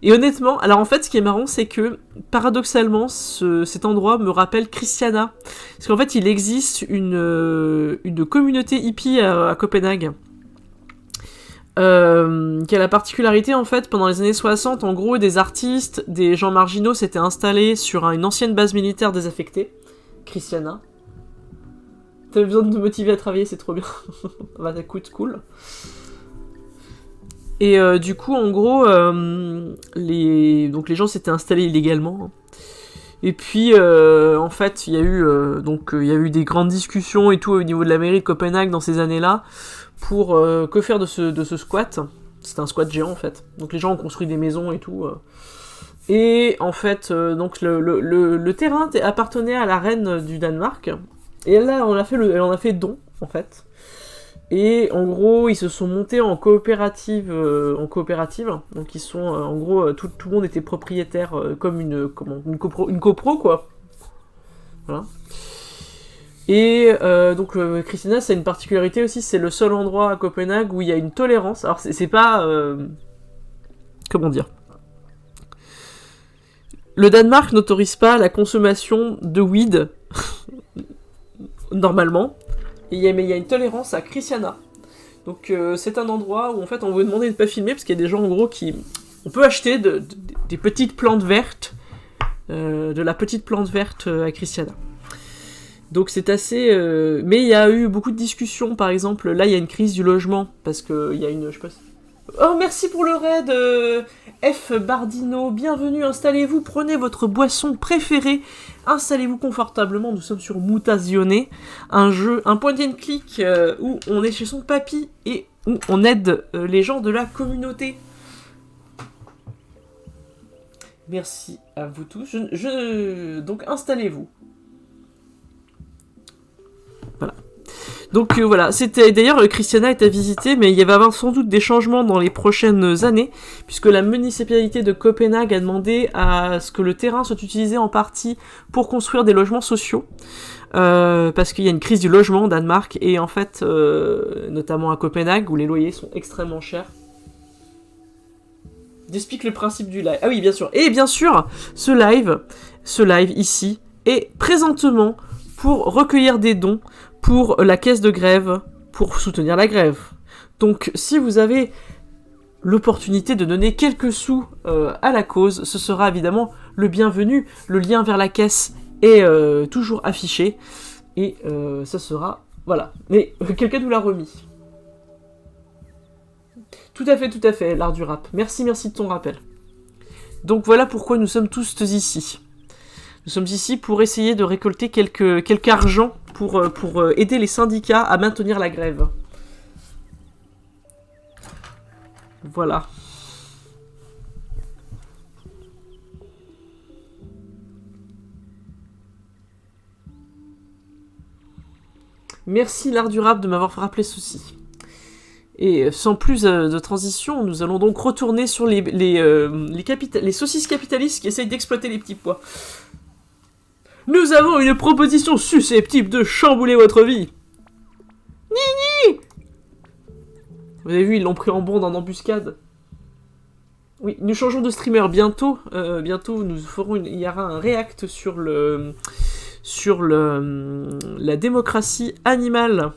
Et honnêtement, alors en fait, ce qui est marrant, c'est que, paradoxalement, cet endroit me rappelle Christiana. Parce qu'en fait, il existe une communauté hippie à Copenhague. Qui a la particularité, en fait, pendant les années 60, en gros, des artistes, des gens marginaux s'étaient installés sur une ancienne base militaire désaffectée. Christiana. T'avais besoin de te motiver à travailler, c'est trop bien. Bah, écoute, cool. Et du coup, en gros, les gens s'étaient installés illégalement. Et puis, en fait, il y a eu des grandes discussions et tout au niveau de la mairie de Copenhague dans ces années-là pour que faire de ce squat. C'était un squat géant, en fait. Donc les gens ont construit des maisons et tout. Et en fait, donc le terrain appartenait à la reine du Danemark. Et elle en a fait don, en fait. Et en gros, ils se sont montés en coopérative. Donc ils sont, en gros, tout le monde était propriétaire comme une copro, quoi. Voilà. Et donc Christina, c'est une particularité aussi, c'est le seul endroit à Copenhague où il y a une tolérance. Alors c'est pas... comment dire ? Le Danemark n'autorise pas la consommation de weed, normalement, mais il y a une tolérance à Christiana. Donc c'est un endroit où en fait on veut demander de ne pas filmer, parce qu'il y a des gens en gros qui... On peut acheter des petites plantes vertes, de la petite plante verte à Christiana. Donc c'est assez... Mais il y a eu beaucoup de discussions, par exemple, là il y a une crise du logement, parce qu'il y a une... Je sais pas si... Oh, merci pour le raid, F. Bardino, bienvenue, installez-vous, prenez votre boisson préférée, installez-vous confortablement, nous sommes sur Mutazione, un point and click où on est chez son papy et où on aide les gens de la communauté. Merci à vous tous, donc installez-vous. Voilà. Donc voilà, c'était d'ailleurs Christiana est à visiter, mais il va y avoir sans doute des changements dans les prochaines années, puisque la municipalité de Copenhague a demandé à ce que le terrain soit utilisé en partie pour construire des logements sociaux, parce qu'il y a une crise du logement au Danemark, et en fait, notamment à Copenhague, où les loyers sont extrêmement chers. J'explique le principe du live. Ah oui, bien sûr. Et bien sûr, ce live ici, est présentement pour recueillir des dons pour la caisse de grève, pour soutenir la grève. Donc, si vous avez l'opportunité de donner quelques sous à la cause, ce sera évidemment le bienvenu. Le lien vers la caisse est toujours affiché. Et ça sera... Voilà. Mais quelqu'un nous l'a remis. Tout à fait, l'art du rap. Merci de ton rappel. Donc voilà pourquoi nous sommes tous ici. Nous sommes ici pour essayer de récolter quelques argent pour aider les syndicats à maintenir la grève. Voilà. Merci l'art du rap de m'avoir rappelé ceci. Et sans plus de transition, nous allons donc retourner sur les saucisses capitalistes qui essayent d'exploiter les petits pois. Nous avons une proposition susceptible de chambouler votre vie. Nini. Vous avez vu, ils l'ont pris en bande en embuscade. Oui, nous changeons de streamer bientôt. Bientôt, il y aura un react sur la démocratie animale.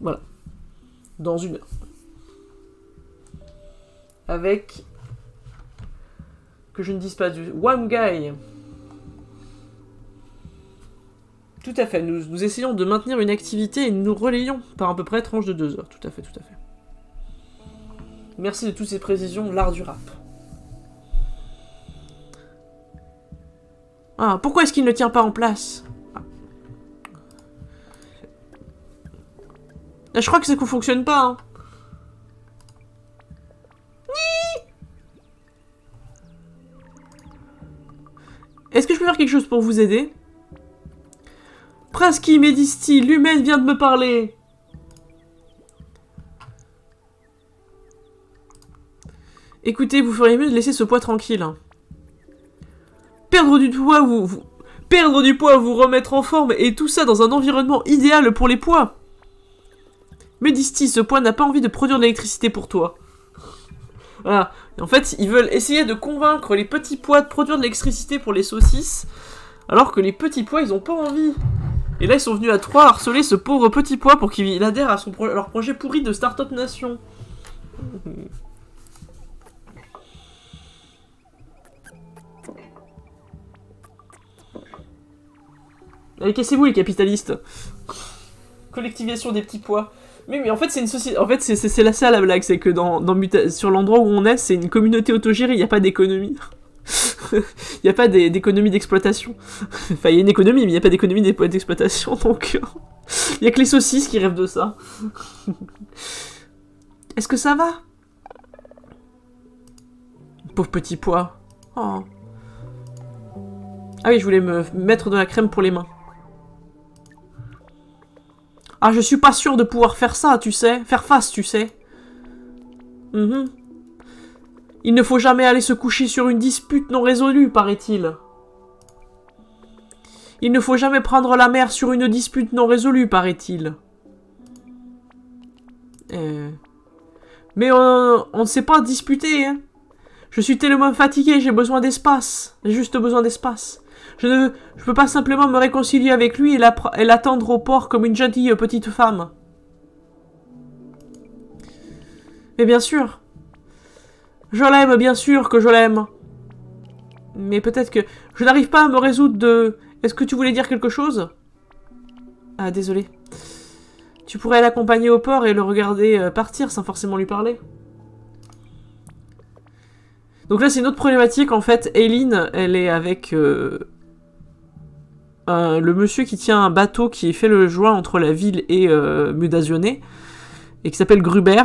Voilà. Dans une heure. Avec... Que je ne dise pas du... One Guy. Tout à fait. Nous essayons de maintenir une activité et nous relayons par à peu près tranche de 2 heures. Tout à fait. Merci de toutes ces précisions, l'art du rap. Ah, pourquoi est-ce qu'il ne tient pas en place ? Je crois que ça ne fonctionne pas, hein. Est-ce que je peux faire quelque chose pour vous aider ? Praski Medisti, l'humaine vient de me parler. Écoutez, vous feriez mieux de laisser ce poids tranquille. Hein. Perdre du poids, perdre du poids, vous remettre en forme, et tout ça dans un environnement idéal pour les poids. Mais Disty, ce poids n'a pas envie de produire de l'électricité pour toi. Voilà. Et en fait, ils veulent essayer de convaincre les petits pois de produire de l'électricité pour les saucisses, alors que les petits pois, ils ont pas envie. Et là, ils sont venus à 3 harceler ce pauvre petit pois pour qu'il adhère à leur projet pourri de Start-up Nation. Allez, cassez-vous les capitalistes. Collectivisation des petits pois. Mais en fait, c'est une société. En fait, c'est là ça la blague, c'est que sur l'endroit où on est, c'est une communauté autogérée, il n'y a pas d'économie. Il n'y a pas d'économie d'exploitation. Enfin, il y a une économie, mais il n'y a pas d'économie d'exploitation, donc... Il n'y a que les saucisses qui rêvent de ça. Est-ce que ça va? Pauvre petit pois. Oh. Ah oui, je voulais me mettre de la crème pour les mains. Ah, je suis pas sûre de pouvoir faire ça, tu sais. Faire face, tu sais. Il ne faut jamais aller se coucher sur une dispute non résolue, paraît-il. Il ne faut jamais prendre la mer sur une dispute non résolue, paraît-il. Mais on ne sait pas disputer, hein. Je suis tellement fatigué, j'ai besoin d'espace. J'ai juste besoin d'espace. Je peux pas simplement me réconcilier avec lui et l'attendre au port comme une gentille petite femme. Mais bien sûr. Je l'aime, bien sûr que je l'aime. Mais peut-être que... Je n'arrive pas à me résoudre de... Est-ce que tu voulais dire quelque chose? Ah, désolé. Tu pourrais l'accompagner au port et le regarder partir sans forcément lui parler. Donc là, c'est une autre problématique. En fait, Eileen, elle est avec... le monsieur qui tient un bateau qui fait le joint entre la ville et Mudasione, et qui s'appelle Gruber,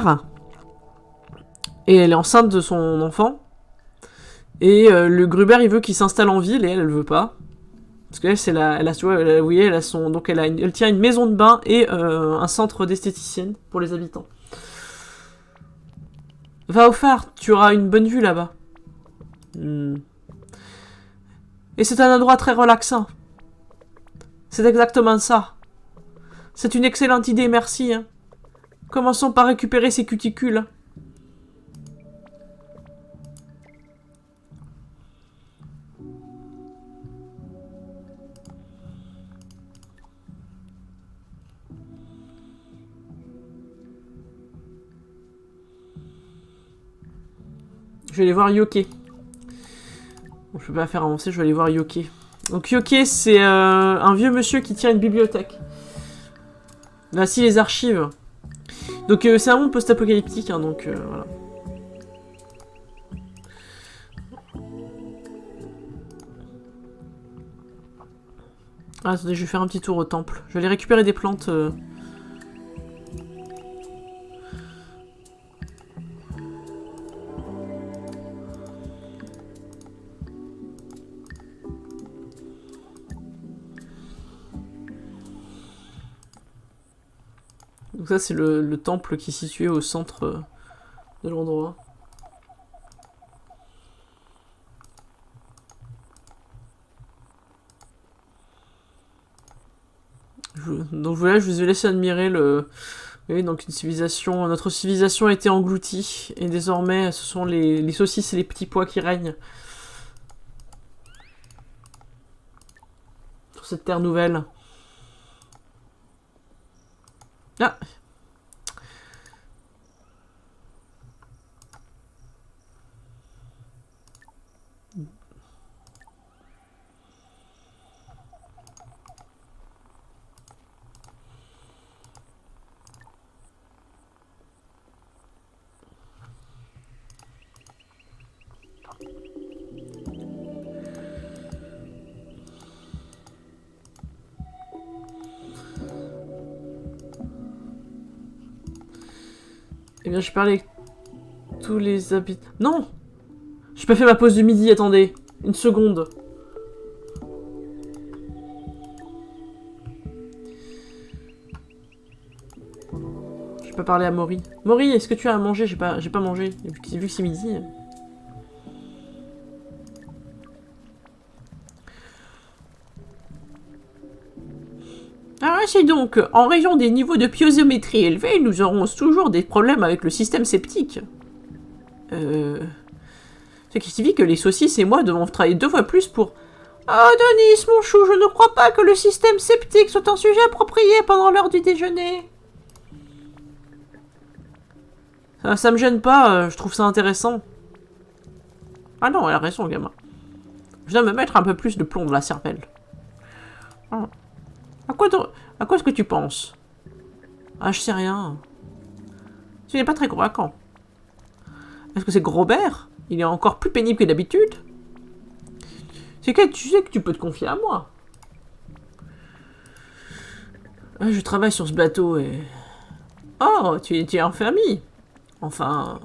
et elle est enceinte de son enfant, et le Gruber il veut qu'il s'installe en ville et elle veut pas, parce qu'elle c'est elle tient une maison de bain et un centre d'esthéticienne pour les habitants. Va au phare, tu auras une bonne vue là-bas. Et c'est un endroit très relaxant. C'est exactement ça. C'est une excellente idée, merci. Hein. Commençons par récupérer ces cuticules. Je vais aller voir Yoke. Bon, je peux pas faire avancer, je vais aller voir Yoke. Donc Yoke, c'est un vieux monsieur qui tient une bibliothèque. Voici les archives. Donc c'est un monde post-apocalyptique, hein, donc voilà. Ah, attendez, je vais faire un petit tour au temple. Je vais aller récupérer des plantes. Donc ça, c'est le temple qui est situé au centre de l'endroit. Donc voilà, je vous ai laissé admirer le... Oui, donc une civilisation... Notre civilisation a été engloutie, et désormais, ce sont les saucisses et les petits pois qui règnent. Sur cette terre nouvelle. Ah! Eh bien, je parlais avec tous les habitants... Non! J'ai pas fait ma pause de midi, attendez. Une seconde. Je peux parler à Mori. Mori, est-ce que tu as à manger? J'ai pas mangé. Vu que c'est midi. Ainsi donc, en raison des niveaux de piézométrie élevés, nous aurons toujours des problèmes avec le système septique. Ce qui signifie que les saucisses et moi devons travailler 2 fois plus pour... Ah, Denis, mon chou, je ne crois pas que le système septique soit un sujet approprié pendant l'heure du déjeuner. Ça me gêne pas, je trouve ça intéressant. Ah non, elle a raison, gamin. Je dois me mettre un peu plus de plomb dans la cervelle. Ah. À quoi est-ce que tu penses? Ah, je sais rien. Tu n'es pas très convaincant. Est-ce que c'est Grobert? Il est encore plus pénible que d'habitude. C'est que tu sais que tu peux te confier à moi. Ah, je travaille sur ce bateau et... Oh, tu es en famille. Enfin...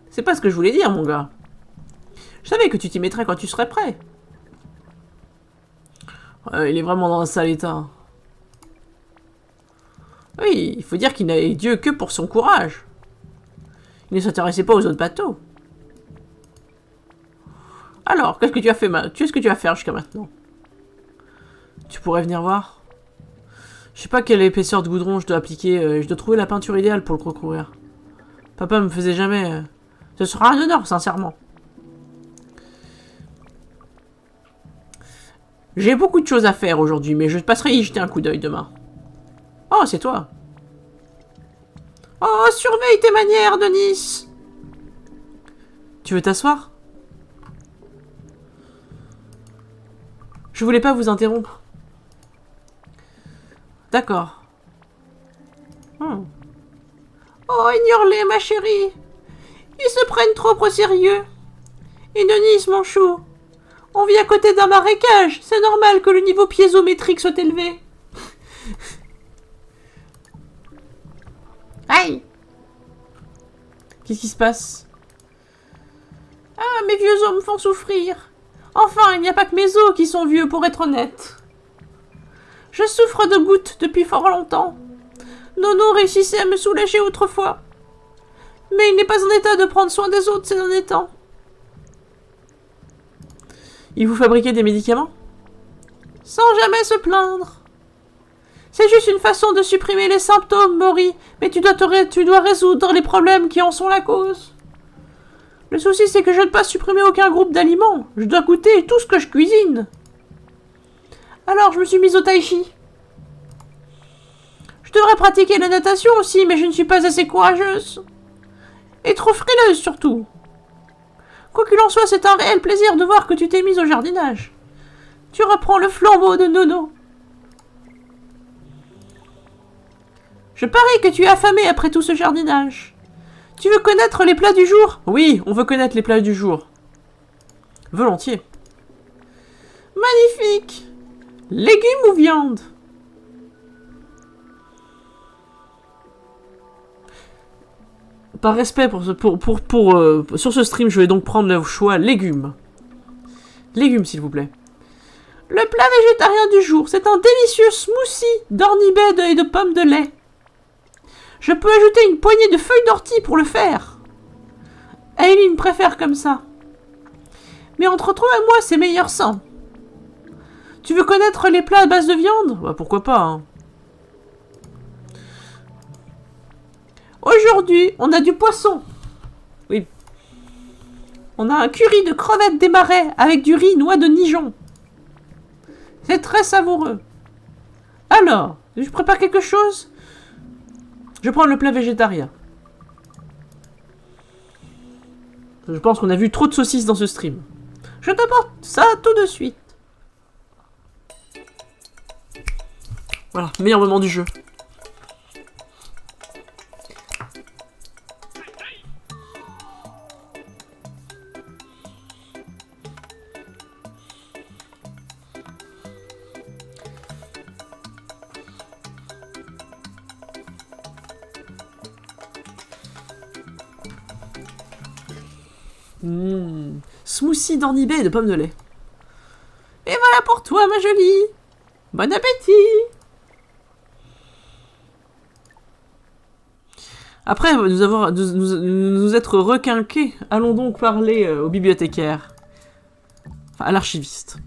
C'est pas ce que je voulais dire, mon gars. Je savais que tu t'y mettrais quand tu serais prêt. Il est vraiment dans un sale état. Oui, il faut dire qu'il n'avait Dieu que pour son courage. Il ne s'intéressait pas aux autres bateaux. Alors, qu'est-ce que tu as fait, qu'est-ce que tu vas faire jusqu'à maintenant? Tu pourrais venir voir? Je sais pas quelle épaisseur de goudron je dois appliquer. Je dois trouver la peinture idéale pour le recouvrir. Papa me faisait jamais... Ce sera un honneur, sincèrement. J'ai beaucoup de choses à faire aujourd'hui, mais je passerai y jeter un coup d'œil demain. Oh, c'est toi. Oh, surveille tes manières, Denis. Tu veux t'asseoir? Je voulais pas vous interrompre. D'accord. Oh, ignore-les, ma chérie. Ils se prennent trop au sérieux. Et Denis, mon chou, on vit à côté d'un marécage. C'est normal que le niveau piézométrique soit élevé. Aïe! Qu'est-ce qui se passe? Ah, mes vieux os me font souffrir. Enfin, il n'y a pas que mes os qui sont vieux, pour être honnête. Je souffre de gouttes depuis fort longtemps. Nono réussissait à me soulager autrefois. Mais il n'est pas en état de prendre soin des autres ces derniers temps. Il vous fabriquait des médicaments? Sans jamais se plaindre. C'est juste une façon de supprimer les symptômes, Maury, mais tu dois résoudre les problèmes qui en sont la cause. Le souci, c'est que je ne peux pas supprimer aucun groupe d'aliments. Je dois goûter tout ce que je cuisine. Alors, je me suis mise au tai chi. Je devrais pratiquer la natation aussi, mais je ne suis pas assez courageuse. Et trop frileuse, surtout. Quoi qu'il en soit, c'est un réel plaisir de voir que tu t'es mise au jardinage. Tu reprends le flambeau de Nono. Je parie que tu es affamé après tout ce jardinage. Tu veux connaître les plats du jour? Oui, on veut connaître les plats du jour. Volontiers. Magnifique. Légumes ou viande? Par respect sur ce stream, je vais donc prendre le choix légumes. Légumes, s'il vous plaît. Le plat végétarien du jour, c'est un délicieux smoothie d'ornibède et de pommes de lait. Je peux ajouter une poignée de feuilles d'ortie pour le faire. Aileen préfère comme ça. Mais entre toi et moi, c'est meilleur sans. Tu veux connaître les plats à base de viande? Bah pourquoi pas, hein. Aujourd'hui, on a du poisson. Oui. On a un curry de crevettes des marais avec du riz noix de Nijon. C'est très savoureux. Alors, je prépare quelque chose? Je prends le plat végétarien. Je pense qu'on a vu trop de saucisses dans ce stream. Je t'apporte ça tout de suite. Voilà, meilleur moment du jeu. Smoothie d'ornibet et de pommes de lait. Et voilà pour toi, ma jolie. Bon appétit. Après nous être requinqués, allons donc parler au bibliothécaire. Enfin, à l'archiviste.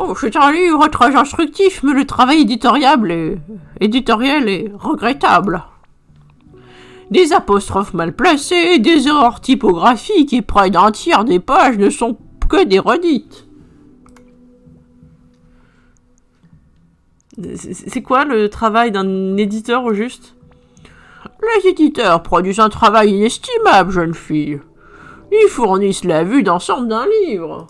Oh, c'est un livre très instructif, mais le travail éditorial est regrettable. Des apostrophes mal placées, des erreurs typographiques et près d'un tiers des pages ne sont que des redites. C'est quoi le travail d'un éditeur au juste? Les éditeurs produisent un travail inestimable, jeune fille. Ils fournissent la vue d'ensemble d'un livre.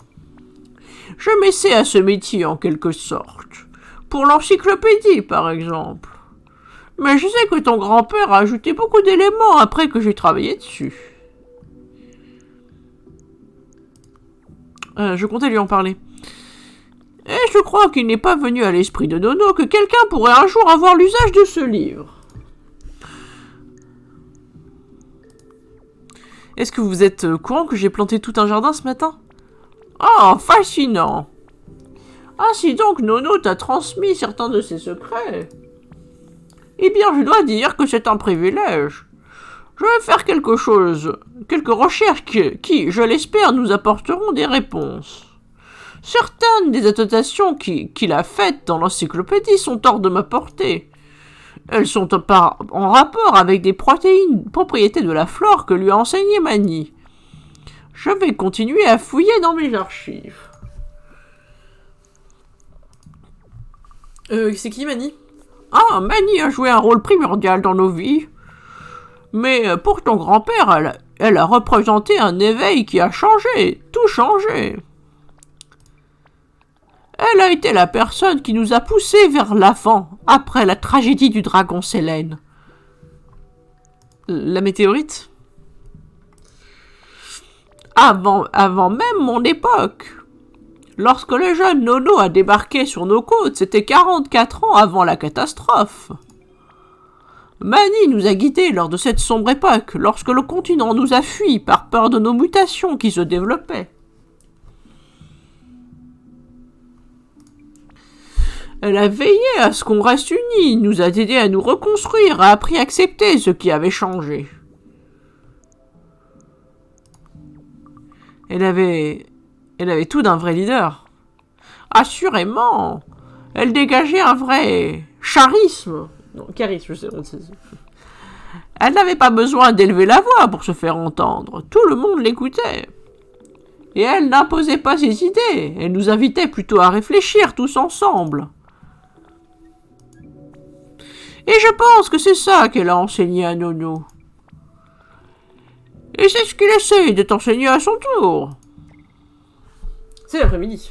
Je m'essaie à ce métier en quelque sorte. Pour l'encyclopédie, par exemple. Mais je sais que ton grand-père a ajouté beaucoup d'éléments après que j'ai travaillé dessus. Je comptais lui en parler. Et je crois qu'il n'est pas venu à l'esprit de Nono que quelqu'un pourrait un jour avoir l'usage de ce livre. Est-ce que vous êtes au courant que j'ai planté tout un jardin ce matin? Ah, fascinant. Ainsi donc, Nono t'a transmis certains de ses secrets. Eh bien, je dois dire que c'est un privilège. Je vais faire quelques recherches qui, je l'espère, nous apporteront des réponses. Certaines des annotations qu'il a faites dans l'encyclopédie sont hors de ma portée. Elles sont en rapport avec des propriétés de la flore que lui a enseigné Mani. Je vais continuer à fouiller dans mes archives. C'est qui Mani? Ah, Mani a joué un rôle primordial dans nos vies. Mais pour ton grand-père, elle a représenté un éveil qui a changé, tout changé. Elle a été la personne qui nous a poussés vers l'avant, après la tragédie du dragon Sélène. La météorite? Avant même mon époque. Lorsque le jeune Nono a débarqué sur nos côtes, c'était 44 ans avant la catastrophe. Mani nous a guidés lors de cette sombre époque, lorsque le continent nous a fui par peur de nos mutations qui se développaient. Elle a veillé à ce qu'on reste unis, nous a aidés à nous reconstruire, a appris à accepter ce qui avait changé. Elle avait tout d'un vrai leader. Assurément. Elle dégageait un vrai charisme. Non, charisme, je sais. Elle n'avait pas besoin d'élever la voix pour se faire entendre. Tout le monde l'écoutait. Et elle n'imposait pas ses idées. Elle nous invitait plutôt à réfléchir tous ensemble. Et je pense que c'est ça qu'elle a enseigné à Nono. Et c'est ce qu'il essaye de t'enseigner à son tour. C'est l'après-midi.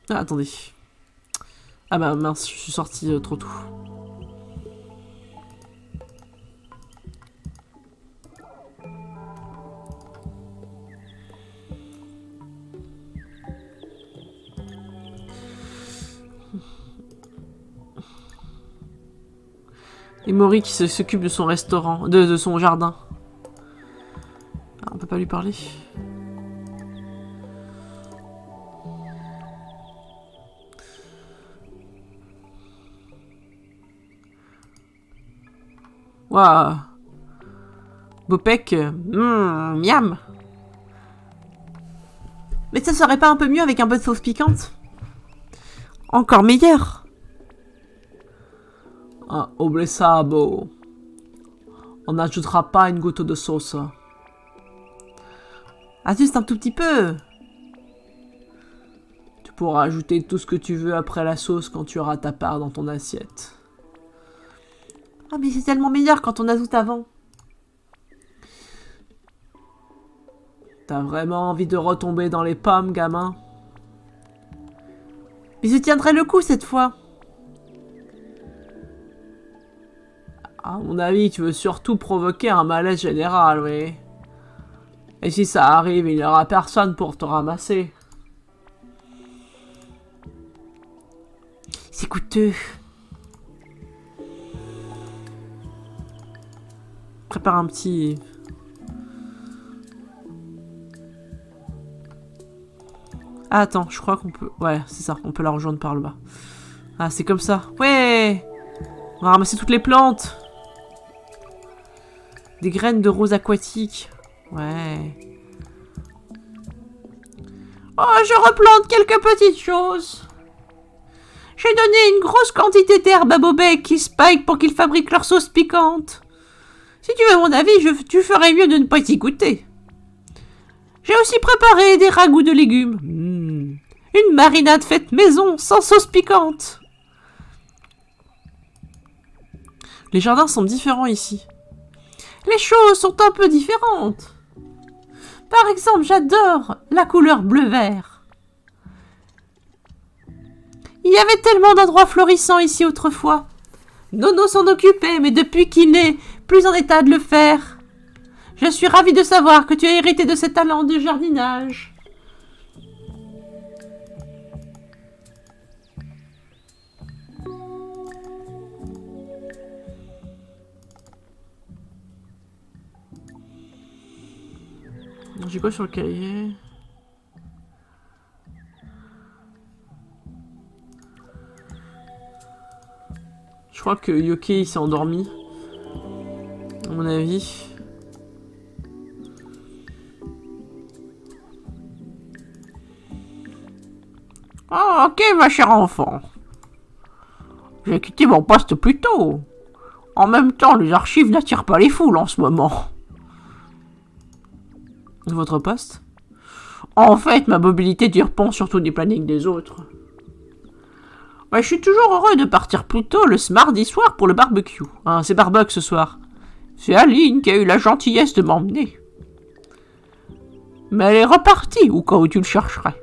Ah, attendez. Ah bah mince, je suis sorti trop tôt. Et Mori qui s'occupe de son restaurant, de son jardin. Ah, on peut pas lui parler. Waouh. Bopek, miam. Mais ça serait pas un peu mieux avec un peu de sauce piquante? Encore meilleur. Ah, oublie ça, Bo. On n'ajoutera pas une goutte de sauce. Ah, juste un tout petit peu. Tu pourras ajouter tout ce que tu veux après la sauce quand tu auras ta part dans ton assiette. Ah, mais c'est tellement meilleur quand on ajoute avant. T'as vraiment envie de retomber dans les pommes, gamin? Mais je tiendrai le coup cette fois. À mon avis, tu veux surtout provoquer un malaise général, oui. Et si ça arrive, il n'y aura personne pour te ramasser. C'est coûteux. Prépare un petit... Ah, attends, je crois qu'on peut... Ouais, c'est ça, on peut la rejoindre par le bas. Ah, c'est comme ça. Ouais! On va ramasser toutes les plantes. Des graines de rose aquatique. Ouais. Oh, je replante quelques petites choses. J'ai donné une grosse quantité d'herbe à Bobek et Spike pour qu'ils fabriquent leur sauce piquante. Si tu veux mon avis, tu ferais mieux de ne pas y goûter. J'ai aussi préparé des ragoûts de légumes. Une marinade faite maison, sans sauce piquante. Les jardins sont différents ici. Les choses sont un peu différentes. Par exemple, j'adore la couleur bleu-vert. Il y avait tellement d'endroits florissants ici autrefois. Nono s'en occupait, mais depuis qu'il n'est plus en état de le faire, je suis ravie de savoir que tu as hérité de ses talents de jardinage. J'ai quoi sur le cahier? Je crois que Yoki il s'est endormi. À mon avis. Ah, ok, ma chère enfant. J'ai quitté mon poste plus tôt. En même temps, les archives n'attirent pas les foules en ce moment. Votre poste? En fait, ma mobilité dépend surtout du planning des autres. Ouais, je suis toujours heureux de partir plus tôt le mardi soir pour le barbecue. Hein, c'est barbecue ce soir. C'est Aline qui a eu la gentillesse de m'emmener. Mais elle est repartie, au cas où tu le chercherais.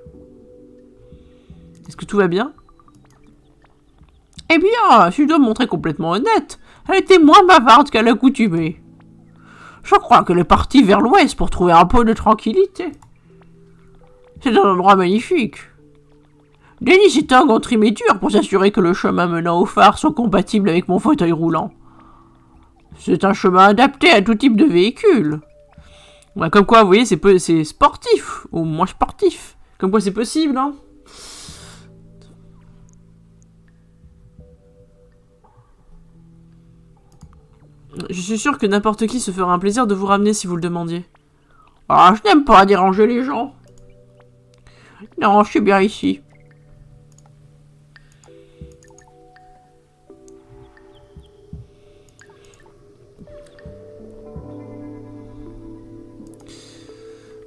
Est-ce que tout va bien? Eh bien, si je dois me montrer complètement honnête, elle était moins bavarde qu'à l'accoutumée. Je crois qu'elle est partie vers l'ouest pour trouver un peu de tranquillité. C'est un endroit magnifique. Denis et Tang ont trimé dur pour s'assurer que le chemin menant au phare soit compatible avec mon fauteuil roulant. C'est un chemin adapté à tout type de véhicule. Ouais, comme quoi, vous voyez, c'est sportif, ou moins sportif. Comme quoi c'est possible, hein. Je suis sûr que n'importe qui se fera un plaisir de vous ramener si vous le demandiez. Ah, je n'aime pas déranger les gens. Non, je suis bien ici.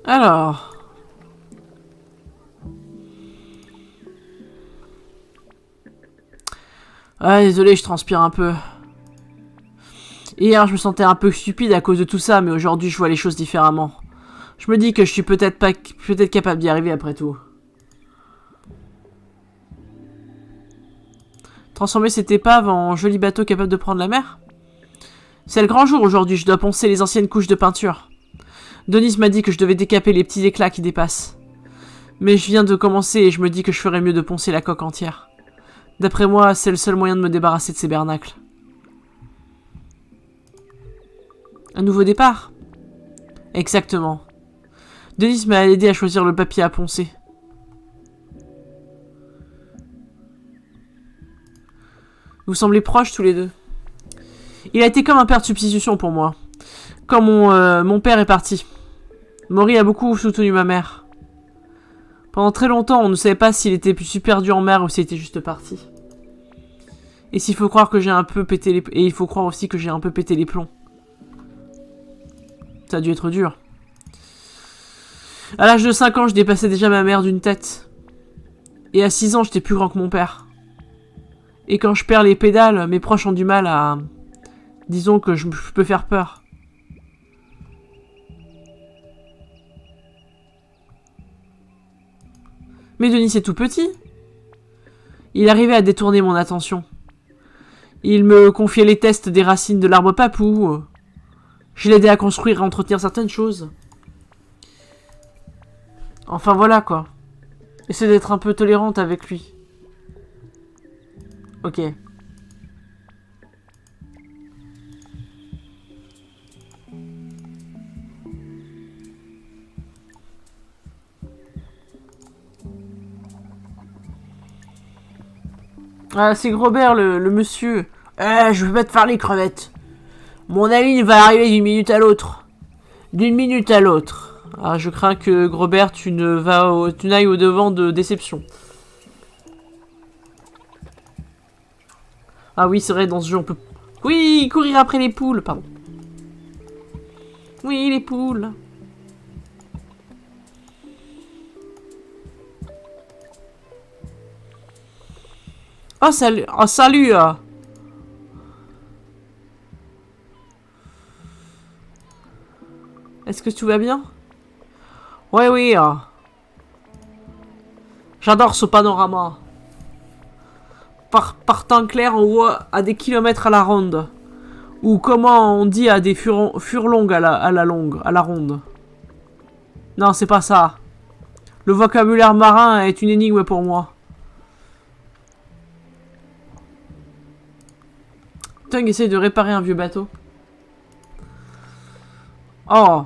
Alors... Ah, désolé, je transpire un peu. Hier, je me sentais un peu stupide à cause de tout ça, mais aujourd'hui, je vois les choses différemment. Je me dis que je suis peut-être capable d'y arriver après tout. Transformer cette épave en joli bateau capable de prendre la mer? C'est le grand jour aujourd'hui, je dois poncer les anciennes couches de peinture. Denis m'a dit que je devais décaper les petits éclats qui dépassent. Mais je viens de commencer et je me dis que je ferais mieux de poncer la coque entière. D'après moi, c'est le seul moyen de me débarrasser de ces bernacles. Un nouveau départ? Exactement. Denis m'a aidé à choisir le papier à poncer. Vous semblez proches tous les deux. Il a été comme un père de substitution pour moi. Quand mon père est parti. Maury a beaucoup soutenu ma mère. Pendant très longtemps, on ne savait pas s'il était super dur en mer ou s'il était juste parti. Et s'il faut croire que j'ai un peu pété les... Et il faut croire aussi que j'ai un peu pété les plombs. Ça a dû être dur. À l'âge de 5 ans, je dépassais déjà ma mère d'une tête. Et à 6 ans, j'étais plus grand que mon père. Et quand je perds les pédales, mes proches ont du mal à... Disons que je peux faire peur. Mais Denis est tout petit. Il arrivait à détourner mon attention. Il me confiait les tests des racines de l'arbre papou. Je l'aidais à construire et à entretenir certaines choses. Enfin voilà quoi. Essaie d'être un peu tolérante avec lui. Ok. Ah, c'est Grobert, le monsieur. Je vais pas te faire les crevettes. Mon ami va arriver d'une minute à l'autre. d'une minute à l'autre. Ah, je crains que, Grobert, tu n'ailles au-devant de déception. Ah oui, c'est vrai, dans ce jeu, on peut... Oui, courir après les poules, pardon. Oui, les poules. Oh, salut. Oh, salut. Est-ce que tout va bien? Ouais, oui. J'adore ce panorama. Par temps clair, on voit à des kilomètres à la ronde. Ou comment on dit à des furlongues à la ronde. Non, c'est pas ça. Le vocabulaire marin est une énigme pour moi. Tung essaye de réparer un vieux bateau. Oh.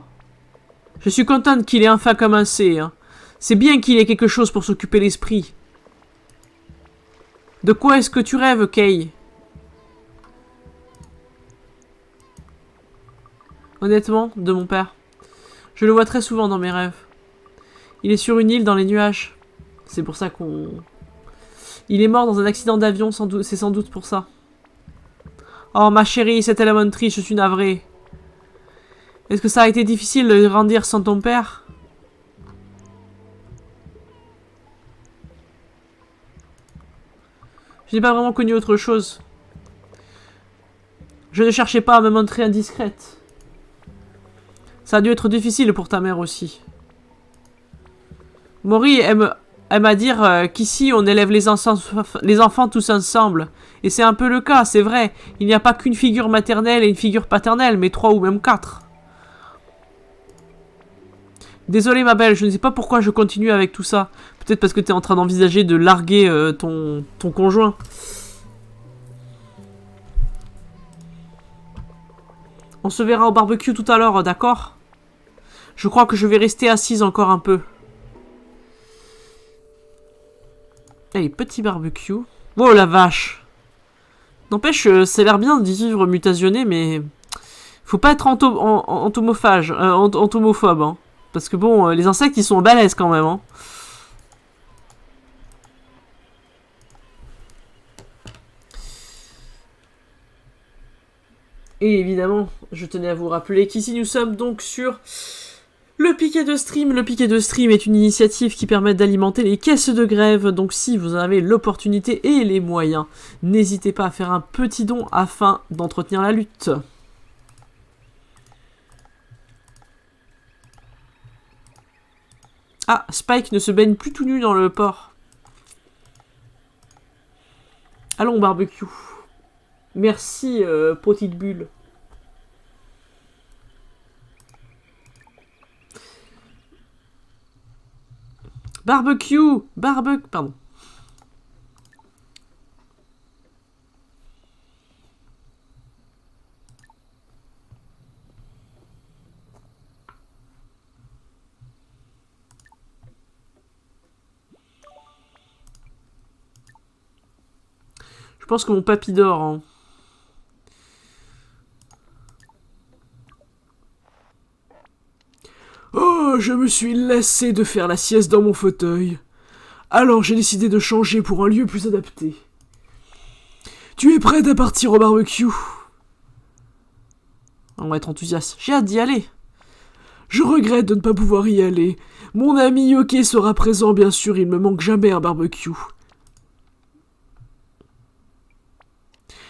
Je suis contente qu'il ait enfin commencé. Hein. C'est bien qu'il ait quelque chose pour s'occuper l'esprit. De quoi est-ce que tu rêves, Kay? Honnêtement, de mon père. Je le vois très souvent dans mes rêves. Il est sur une île dans les nuages. C'est pour ça qu'on... Il est mort dans un accident d'avion, c'est sans doute pour ça. Oh, ma chérie, c'est tellement triste, je suis navrée. Est-ce que ça a été difficile de grandir sans ton père? Je n'ai pas vraiment connu autre chose. Je ne cherchais pas à me montrer indiscrète. Ça a dû être difficile pour ta mère aussi. Maury aime à dire qu'ici on élève les enfants tous ensemble. Et c'est un peu le cas, c'est vrai. Il n'y a pas qu'une figure maternelle et une figure paternelle, mais 3 ou même 4. Désolé ma belle, je ne sais pas pourquoi je continue avec tout ça. Peut-être parce que tu es en train d'envisager de larguer ton conjoint. On se verra au barbecue tout à l'heure, d'accord? Je crois que je vais rester assise encore un peu. Allez, petit barbecue. Oh la vache! N'empêche, ça a l'air bien d'y vivre mutationné, mais... Faut pas être entomophobe, hein. Parce que bon, les insectes, ils sont balèzes quand même, hein. Et évidemment, je tenais à vous rappeler qu'ici nous sommes donc sur le piquet de stream. Le piquet de stream est une initiative qui permet d'alimenter les caisses de grève. Donc si vous en avez l'opportunité et les moyens, n'hésitez pas à faire un petit don afin d'entretenir la lutte. Ah, Spike ne se baigne plus tout nu dans le port. Allons, barbecue. Merci, petite bulle. Pardon. Je pense que mon papy dort, hein. Oh, je me suis lassé de faire la sieste dans mon fauteuil. Alors j'ai décidé de changer pour un lieu plus adapté. Tu es prête à partir au barbecue? On va être enthousiaste. J'ai hâte d'y aller. Je regrette de ne pas pouvoir y aller. Mon ami Yoke sera présent, bien sûr, il me manque jamais un barbecue.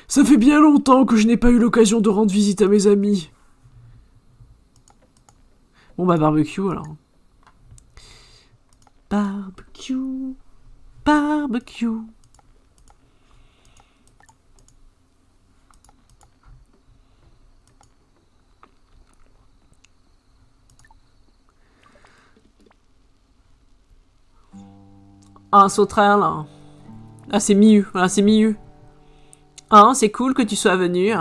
Ça fait bien longtemps que je n'ai pas eu l'occasion de rendre visite à mes amis. Bon bah barbecue alors. Barbecue. Ah, un sauterelle là. Ah c'est Miu, voilà c'est Miu. Ah c'est cool que tu sois venu.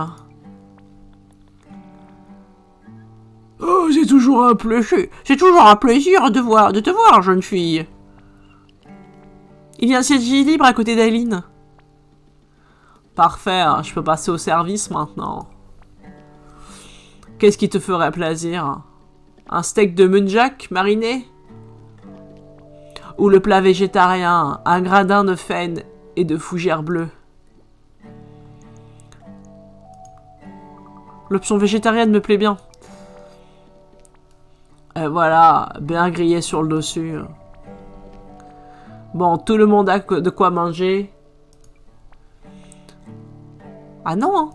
Oh, j'ai toujours un plaisir. C'est toujours un plaisir de te voir, jeune fille. Il y a un siège libre à côté d'Aileen. Parfait, hein, je peux passer au service maintenant. Qu'est-ce qui te ferait plaisir? Un steak de muntjac mariné? Ou le plat végétarien, un gradin de faine et de fougères bleues? L'option végétarienne me plaît bien. Et voilà, bien grillé sur le dessus. Bon, tout le monde a de quoi manger. Ah non, hein.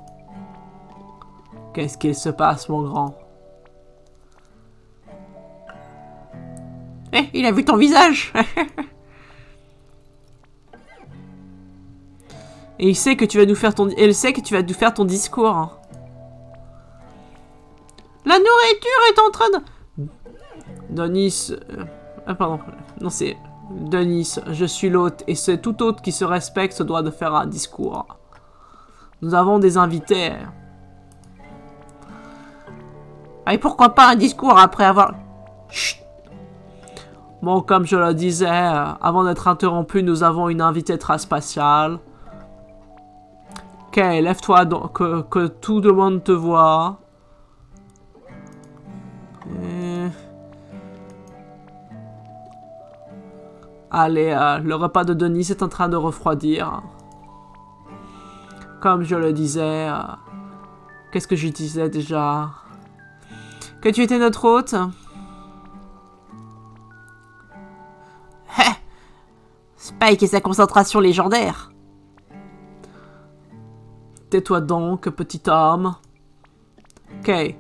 Qu'est-ce qu'il se passe, mon grand? Eh, il a vu ton visage. Et il sait que tu vas nous faire ton... Elle sait que tu vas nous faire ton discours. La nourriture est en train de... Denis... Ah, pardon. Non, c'est... Denis, je suis l'hôte, et c'est tout hôte qui se respecte se doit de faire un discours. Nous avons des invités. Et pourquoi pas un discours après avoir... Chut. Bon, comme je le disais, avant d'être interrompu, nous avons une invitée très spatiale. Ok, lève-toi donc, que tout le monde te voit. Allez, le repas de Denis est en train de refroidir. Comme je le disais... Qu'est-ce que je disais déjà? Que tu étais notre hôte? Spike et sa concentration légendaire. Tais-toi donc, petit homme. Ok.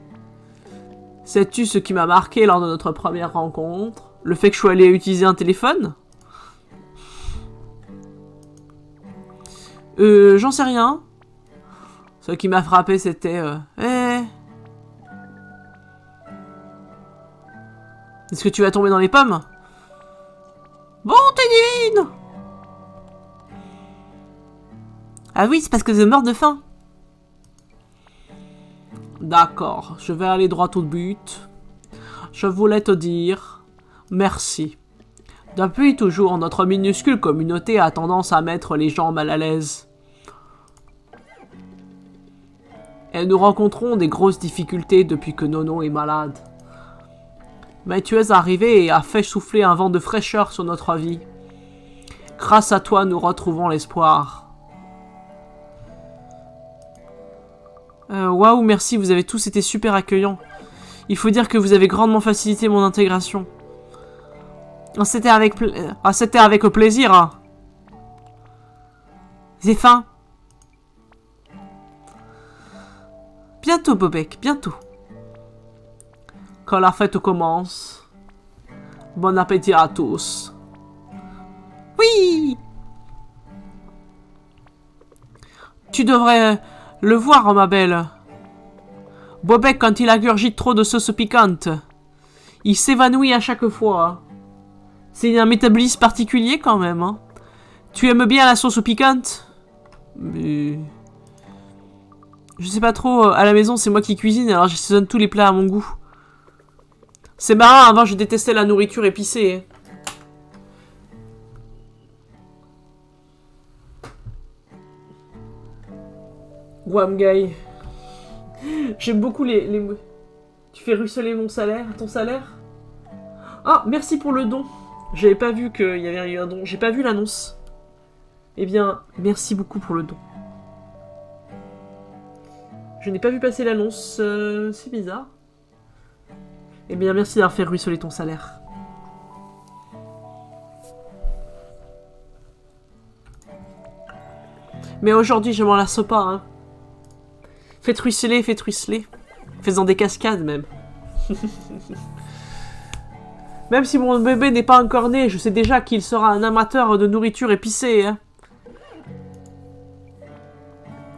Sais-tu ce qui m'a marqué lors de notre première rencontre? Le fait que je sois allé utiliser un téléphone? J'en sais rien. Ce qui m'a frappé, c'était... Est-ce que tu vas tomber dans les pommes? Bonté divine! Ah oui, c'est parce que je meurs de faim. D'accord, je vais aller droit au but. Je voulais te dire... Merci. Depuis toujours, notre minuscule communauté a tendance à mettre les gens mal à l'aise. Et nous rencontrons des grosses difficultés depuis que Nono est malade. Mais tu es arrivé et as fait souffler un vent de fraîcheur sur notre vie. Grâce à toi, nous retrouvons l'espoir. Waouh, merci, vous avez tous été super accueillants. Il faut dire que vous avez grandement facilité mon intégration. C'était avec plaisir. Hein. J'ai faim. Bientôt, Bobek, bientôt. Quand la fête commence. Bon appétit à tous. Oui! Tu devrais le voir, ma belle. Bobek, quand il ingurgite trop de sauce piquante, il s'évanouit à chaque fois. C'est un métabolisme particulier quand même. Hein. Tu aimes bien la sauce piquante? Mais... Je sais pas trop, à la maison c'est moi qui cuisine, alors j'assaisonne tous les plats à mon goût. C'est marrant, avant je détestais la nourriture épicée. Guam Guy. J'aime beaucoup les... Tu fais ruisseler mon salaire, ton salaire? Ah, merci pour le don. J'avais pas vu qu'il y avait eu un don. J'ai pas vu l'annonce. Eh bien, merci beaucoup pour le don. Je n'ai pas vu passer l'annonce. C'est bizarre. Eh bien, merci d'avoir fait ruisseler ton salaire. Mais aujourd'hui, je m'en lasse pas. Hein. Faites ruisseler, faites ruisseler. Faisant des cascades, même. Même si mon bébé n'est pas encore né, je sais déjà qu'il sera un amateur de nourriture épicée. Hein.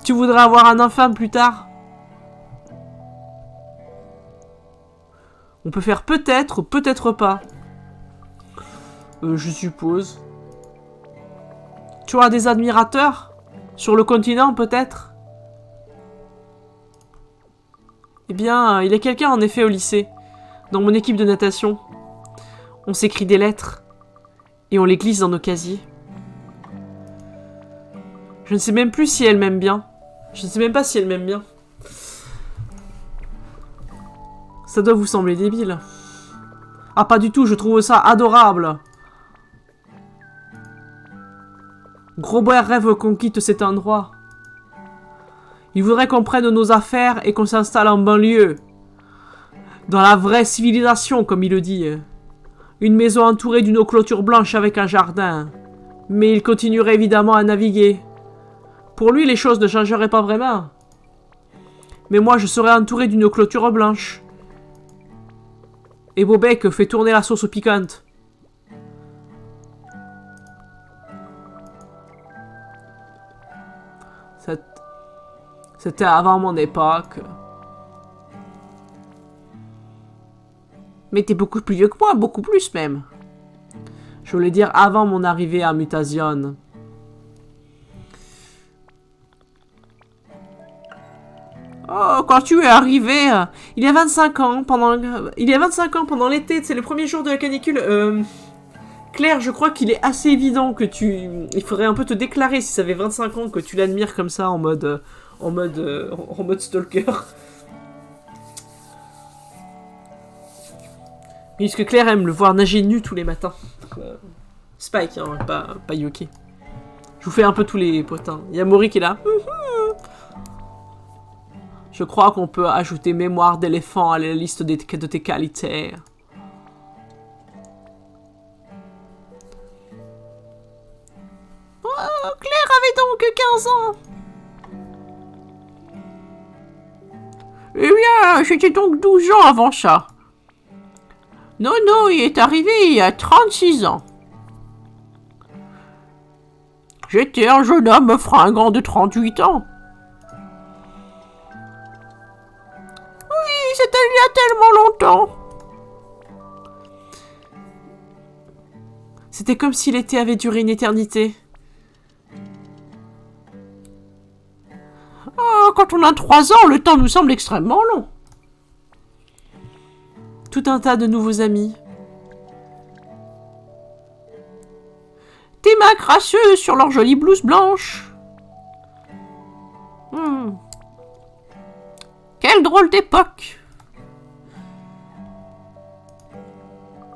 Tu voudrais avoir un infâme plus tard? On peut faire peut-être, peut-être pas. Je suppose. Tu auras des admirateurs? Sur le continent, peut-être? Eh bien, il y a quelqu'un en effet au lycée. Dans mon équipe de natation. On s'écrit des lettres. Et on les glisse dans nos casiers. Je ne sais même plus si elle m'aime bien. Je ne sais même pas si elle m'aime bien. Ça doit vous sembler débile. Ah, pas du tout, je trouve ça adorable. Grobert rêve qu'on quitte cet endroit. Il voudrait qu'on prenne nos affaires et qu'on s'installe en banlieue. Dans la vraie civilisation, comme il le dit. Une maison entourée d'une clôture blanche avec un jardin. Mais il continuerait évidemment à naviguer. Pour lui, les choses ne changeraient pas vraiment. Mais moi, je serais entouré d'une clôture blanche. Et Bobek fait tourner la sauce piquante. C'était avant mon époque. Mais t'es beaucoup plus vieux que moi, beaucoup plus même. Je voulais dire avant mon arrivée à Mutation. Oh, quand tu es arrivé, il y a 25 ans, pendant l'été, c'est le premier jour de la canicule. Claire, je crois qu'il est assez évident que il faudrait un peu te déclarer si ça fait 25 ans que tu l'admires comme ça en mode stalker. Puisque Claire aime le voir nager nu tous les matins. Spike, hein, pas Yoki. Je vous fais un peu tous les potins. Il y a Mori qui est là. Je crois qu'on peut ajouter mémoire d'éléphant à la liste de tes qualités. Oh, Claire avait donc 15 ans. Eh bien, j'étais donc 12 ans avant ça. Nono y est arrivé il y a 36 ans. J'étais un jeune homme fringant de 38 ans. Oui, c'était il y a tellement longtemps. C'était comme si l'été avait duré une éternité. Oh, quand on a 3 ans, le temps nous semble extrêmement long. Tout un tas de nouveaux amis. Tes mains crasseuses sur leur jolie blouse blanche. Quelle drôle d'époque.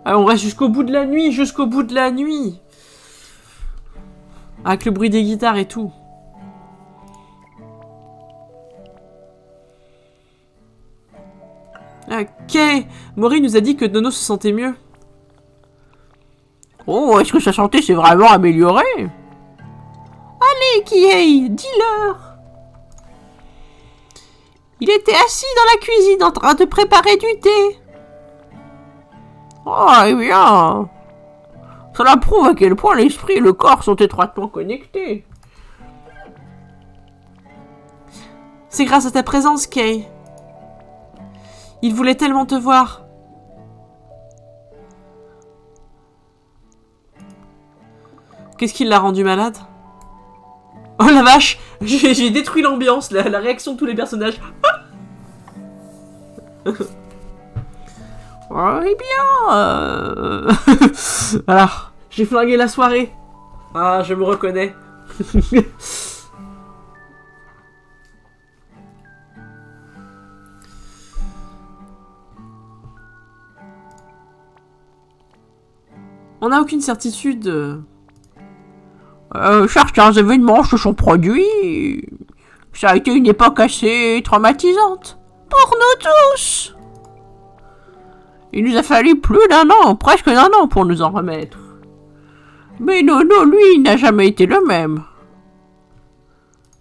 On reste jusqu'au bout de la nuit, Avec le bruit des guitares et tout. Ok, Mori nous a dit que Nono se sentait mieux. Oh, est-ce que sa santé s'est vraiment améliorée? Allez, Kihei, dis-leur. Il était assis dans la cuisine en train de préparer du thé. Oh, eh bien. Cela prouve à quel point l'esprit et le corps sont étroitement connectés. C'est grâce à ta présence, Kay. Il voulait tellement te voir. Qu'est-ce qui l'a rendu malade? Oh la vache! J'ai détruit l'ambiance, la réaction de tous les personnages. Oh, eh bien... Voilà, j'ai flingué la soirée. Ah, je me reconnais. On n'a aucune certitude. Certains événements se sont produits. Ça a été une époque assez traumatisante. Pour nous tous. Il nous a fallu plus d'un an, presque d'un an pour nous en remettre. Mais Nono, lui, n'a jamais été le même.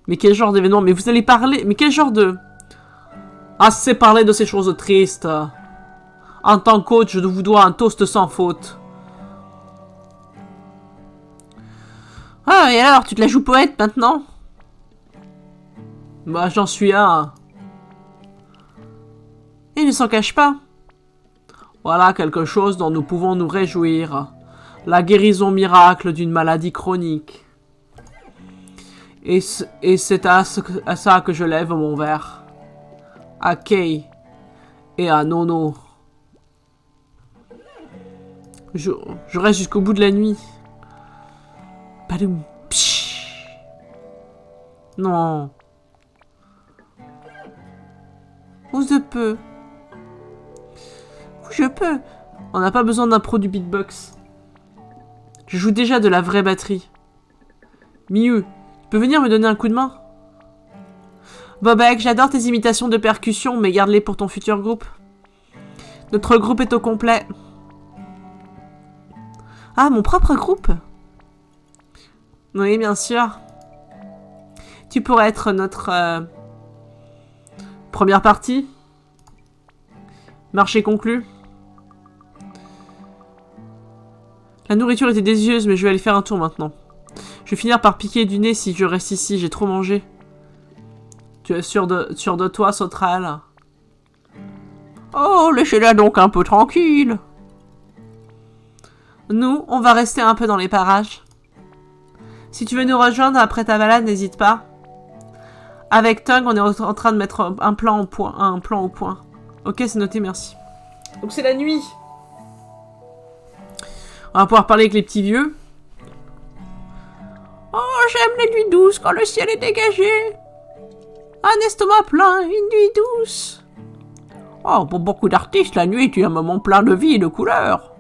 Mais quel genre d'événement? Mais vous allez parler... Mais quel genre de... Assez parler de ces choses tristes. En tant que coach, je vous dois un toast sans faute. Ah, et alors, tu te la joues poète maintenant? Bah, j'en suis un. Il ne s'en cache pas. Voilà quelque chose dont nous pouvons nous réjouir. La guérison miracle d'une maladie chronique. Et c'est à ça que je lève mon verre. À Kay et à Nono. Je reste jusqu'au bout de la nuit. Badoum. Psh. Non. Où je peux. On n'a pas besoin d'un pro du beatbox. Je joue déjà de la vraie batterie. Miu, tu peux venir me donner un coup de main? Bobek, j'adore tes imitations de percussion, mais garde-les pour ton futur groupe. Notre groupe est au complet. Ah, mon propre groupe? Oui, bien sûr. Tu pourrais être notre première partie. Marché conclu. La nourriture était délicieuse, mais je vais aller faire un tour maintenant. Je vais finir par piquer du nez si je reste ici, j'ai trop mangé. Tu es sûr de toi, Sautral? Oh, laissez-la donc un peu tranquille. Nous, on va rester un peu dans les parages. Si tu veux nous rejoindre après ta balade, n'hésite pas. Avec Tung, on est en train de mettre un plan au point. Ok, c'est noté, merci. Donc c'est la nuit. On va pouvoir parler avec les petits vieux. Oh, j'aime les nuits douces quand le ciel est dégagé. Un estomac plein, une nuit douce. Oh, pour beaucoup d'artistes, la nuit est un moment plein de vie et de couleurs.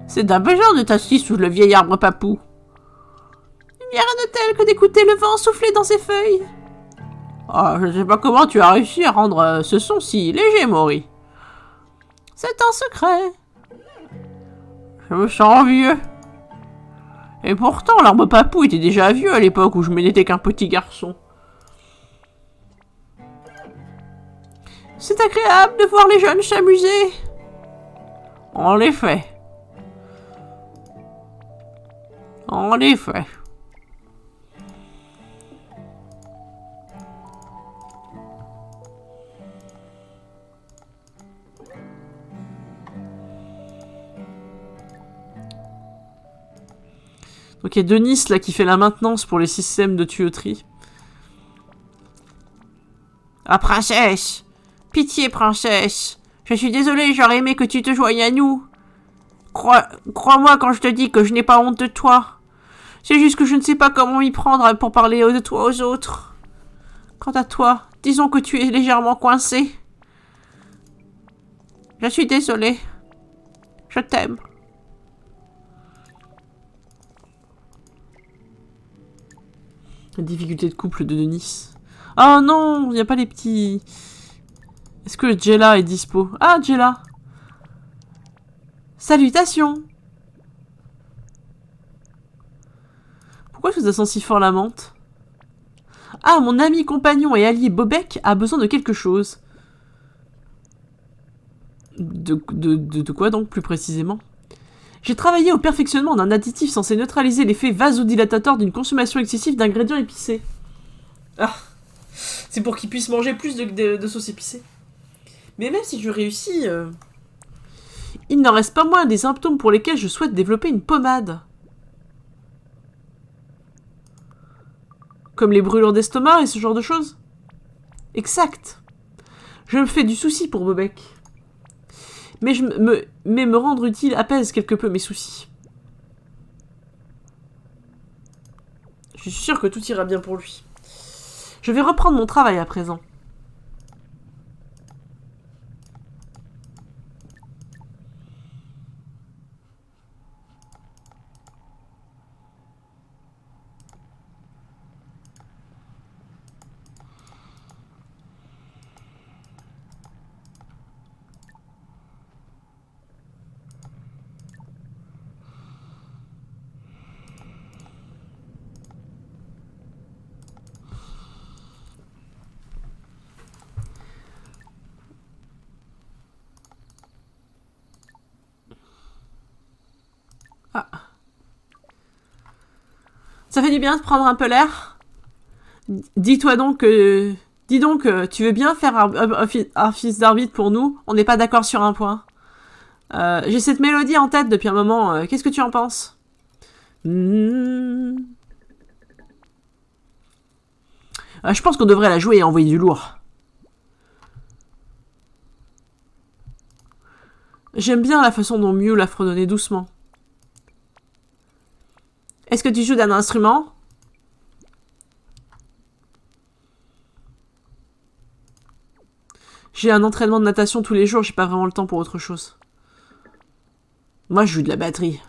C'est d'un besoin de t'assis sous le vieil arbre papou. Il n'y a rien de tel que d'écouter le vent souffler dans ses feuilles. Oh, je ne sais pas comment tu as réussi à rendre ce son si léger, Maury. C'est un secret. Je me sens vieux. Et pourtant, l'arbre papou était déjà vieux à l'époque où je n'étais qu'un petit garçon. C'est agréable de voir les jeunes s'amuser. En effet. En effet. Donc il y a Denis là qui fait la maintenance pour les systèmes de tuyauterie. Ah, princesse! Pitié, princesse! Je suis désolée, j'aurais aimé que tu te joignes à nous. Crois-moi quand je te dis que je n'ai pas honte de toi. C'est juste que je ne sais pas comment m'y prendre pour parler de toi aux autres. Quant à toi, disons que tu es légèrement coincé. Je suis désolée. Je t'aime. La difficulté de couple de Denis. Oh non, il n'y a pas les petits... Est-ce que Jella est dispo? Ah, Jella. Salutations. Pourquoi je vous sens si fort la menthe? Ah, mon ami compagnon et allié Bobek a besoin de quelque chose. De quoi donc, plus précisément? J'ai travaillé au perfectionnement d'un additif censé neutraliser l'effet vasodilatateur d'une consommation excessive d'ingrédients épicés. Ah, c'est pour qu'il puisse manger plus de sauce épicée. Mais même si je réussis, il n'en reste pas moins des symptômes pour lesquels je souhaite développer une pommade. Comme les brûlures d'estomac et ce genre de choses. Exact. Je me fais du souci pour Bobek. Mais me rendre utile apaise quelque peu mes soucis. Je suis sûre que tout ira bien pour lui. Je vais reprendre mon travail à présent. Ah. Ça fait du bien de prendre un peu l'air. Dis-toi donc que... Dis donc, tu veux bien faire un fils d'arbitre pour nous? On n'est pas d'accord sur un point. J'ai cette mélodie en tête depuis un moment. Qu'est-ce que tu en penses? Je pense qu'on devrait la jouer et envoyer du lourd. J'aime bien la façon dont Mew l'a fredonné doucement. Est-ce que tu joues d'un instrument? J'ai un entraînement de natation tous les jours, j'ai pas vraiment le temps pour autre chose. Moi, je joue de la batterie.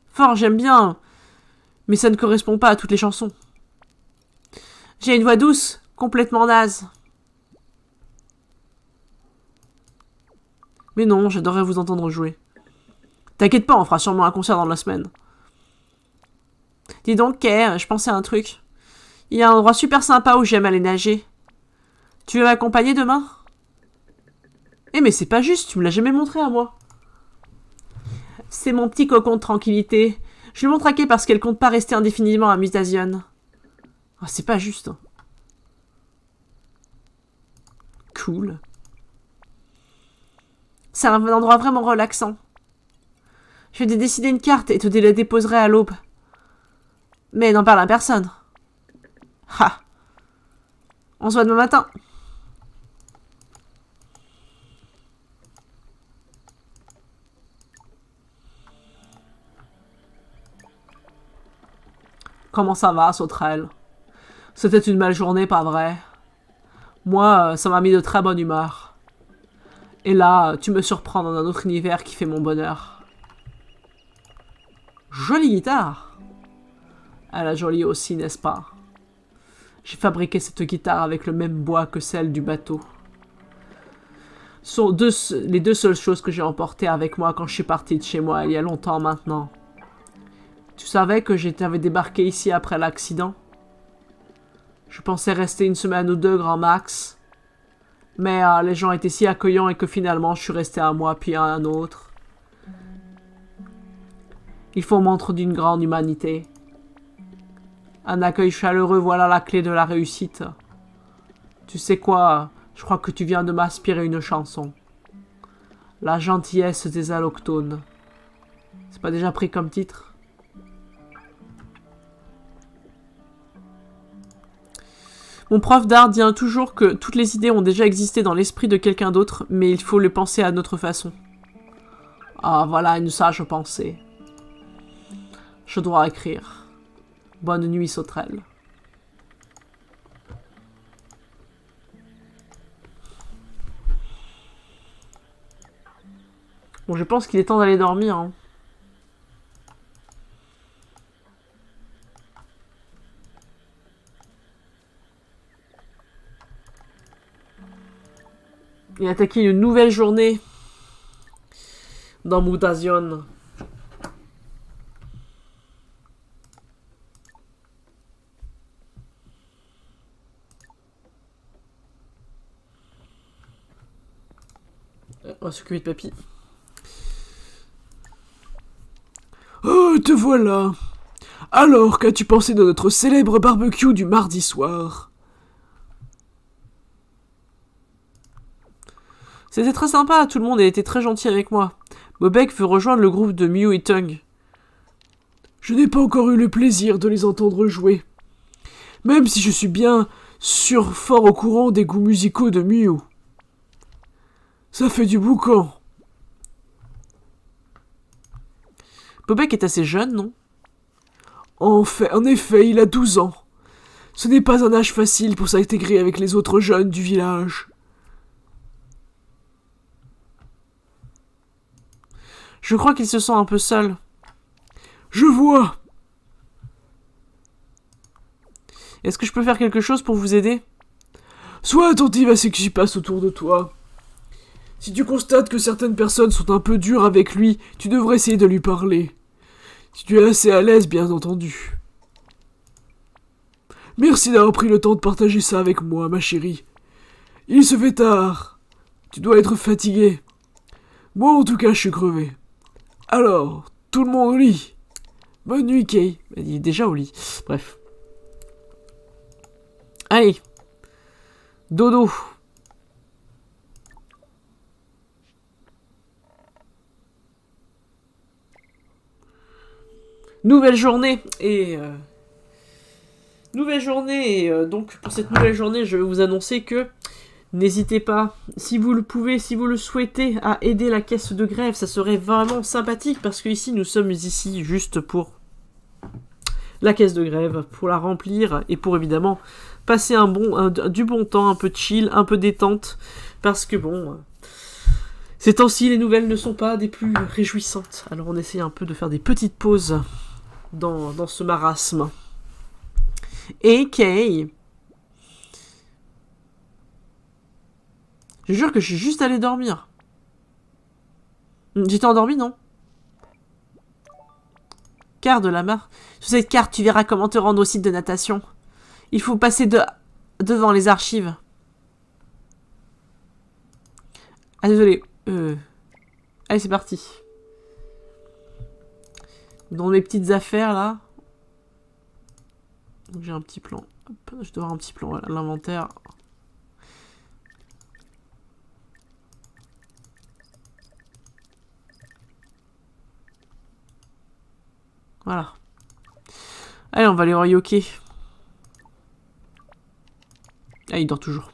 Fort, j'aime bien, mais ça ne correspond pas à toutes les chansons. J'ai une voix douce, complètement naze. Mais non, j'adorerais vous entendre jouer. T'inquiète pas, on fera sûrement un concert dans la semaine. Dis donc, Kay, je pensais à un truc. Il y a un endroit super sympa où j'aime aller nager. Tu veux m'accompagner demain? Eh mais c'est pas juste, tu me l'as jamais montré à moi. C'est mon petit cocon de tranquillité. Je lui montre à Kay parce qu'elle compte pas rester indéfiniment à Mutation. Oh, c'est pas juste. Cool. C'est un endroit vraiment relaxant. Je vais te dessiner une carte et te la déposerai à l'aube. Mais n'en parle à personne. Ha! On se voit demain matin. Comment ça va, Sauterelle? C'était une belle journée, pas vrai? Moi, ça m'a mis de très bonne humeur. Et là, tu me surprends dans un autre univers qui fait mon bonheur. Jolie guitare! Elle est jolie aussi, n'est-ce pas? J'ai fabriqué cette guitare avec le même bois que celle du bateau. Ce sont les deux seules choses que j'ai emportées avec moi quand je suis parti de chez moi il y a longtemps maintenant. Tu savais que j'avais débarqué ici après l'accident? Je pensais rester une semaine ou deux grand max. Mais les gens étaient si accueillants et que finalement je suis resté un mois puis un autre. Il faut montre d'une grande humanité. Un accueil chaleureux, voilà la clé de la réussite. Tu sais quoi, je crois que tu viens de m'inspirer une chanson. La gentillesse des allochtones. C'est pas déjà pris comme titre? Mon prof d'art dit toujours que toutes les idées ont déjà existé dans l'esprit de quelqu'un d'autre, mais il faut les penser à notre façon. Ah, voilà une sage pensée. Je dois écrire. Bonne nuit, Sauterelle. Bon, je pense qu'il est temps d'aller dormir, hein. Et attaquer une nouvelle journée dans Mutation. On va s'occuper de papy. Oh, te voilà. Alors, qu'as-tu pensé de notre célèbre barbecue du mardi soir? C'était très sympa, tout le monde a été très gentil avec moi. Bobek veut rejoindre le groupe de Mew et Tung. Je n'ai pas encore eu le plaisir de les entendre jouer. Même si je suis bien sûr fort au courant des goûts musicaux de Mew. Ça fait du boucan. Bobek est assez jeune, non? En effet, il a 12 ans. Ce n'est pas un âge facile pour s'intégrer avec les autres jeunes du village. Je crois qu'il se sent un peu seul. Je vois. Est-ce que je peux faire quelque chose pour vous aider? Sois attentive à ce qui se passe autour de toi. Si tu constates que certaines personnes sont un peu dures avec lui, tu devrais essayer de lui parler. Si tu es assez à l'aise, bien entendu. Merci d'avoir pris le temps de partager ça avec moi, ma chérie. Il se fait tard. Tu dois être fatigué. Moi, en tout cas, je suis crevé. Alors, tout le monde au lit. Bonne nuit, Kay. Il est déjà au lit. Bref. Allez. Dodo. Nouvelle journée. Donc pour cette nouvelle journée, je vais vous annoncer que n'hésitez pas, si vous le pouvez, si vous le souhaitez, à aider la caisse de grève. Ça serait vraiment sympathique parce que ici, nous sommes ici juste pour la caisse de grève, pour la remplir et pour évidemment passer du bon temps, un peu chill, un peu détente, parce que bon, ces temps-ci, les nouvelles ne sont pas des plus réjouissantes. Alors on essaie un peu de faire des petites pauses dans ce marasme. Et Kay. Je jure que je suis juste allé dormir. J'étais endormi, non? Carte de la mer. Sur cette carte, tu verras comment te rendre au site de natation. Il faut passer devant les archives. Ah, désolé. Allez, c'est parti. Dans mes petites affaires, là. J'ai un petit plan. Hop, je dois avoir un petit plan à l'inventaire. Voilà. Allez, on va aller voir Yoke. Ah, il dort toujours.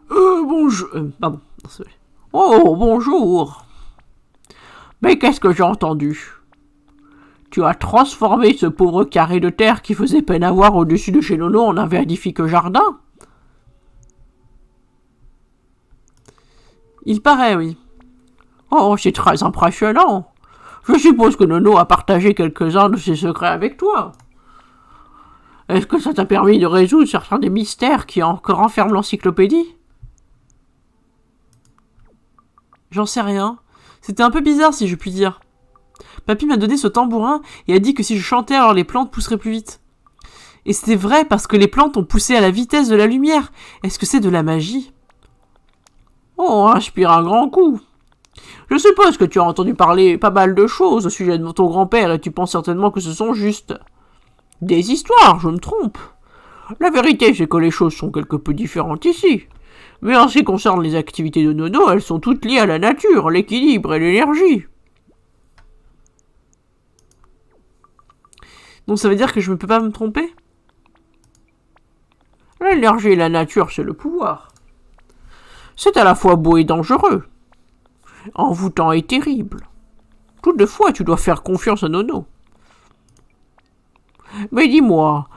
Bonjour. Pardon. Non, c'est vrai. Oh, bonjour. Mais qu'est-ce que j'ai entendu? Tu as transformé ce pauvre carré de terre qui faisait peine à voir au-dessus de chez Nono en un magnifique jardin? Il paraît, oui. Oh, c'est très impressionnant. Je suppose que Nono a partagé quelques-uns de ses secrets avec toi. Est-ce que ça t'a permis de résoudre certains des mystères qui encore enferment l'encyclopédie? J'en sais rien. C'était un peu bizarre, si je puis dire. Papy m'a donné ce tambourin et a dit que si je chantais, alors les plantes pousseraient plus vite. Et c'était vrai, parce que les plantes ont poussé à la vitesse de la lumière. Est-ce que c'est de la magie? Oh, inspire un grand coup. Je suppose que tu as entendu parler pas mal de choses au sujet de ton grand-père et tu penses certainement que ce sont juste des histoires, je me trompe. La vérité, c'est que les choses sont quelque peu différentes ici. Mais en ce qui concerne les activités de Nono, elles sont toutes liées à la nature, l'équilibre et l'énergie. Donc ça veut dire que je ne peux pas me tromper? L'énergie et la nature, c'est le pouvoir. C'est à la fois beau et dangereux, envoûtant et terrible. Toutefois, tu dois faire confiance à Nono. Mais dis-moi,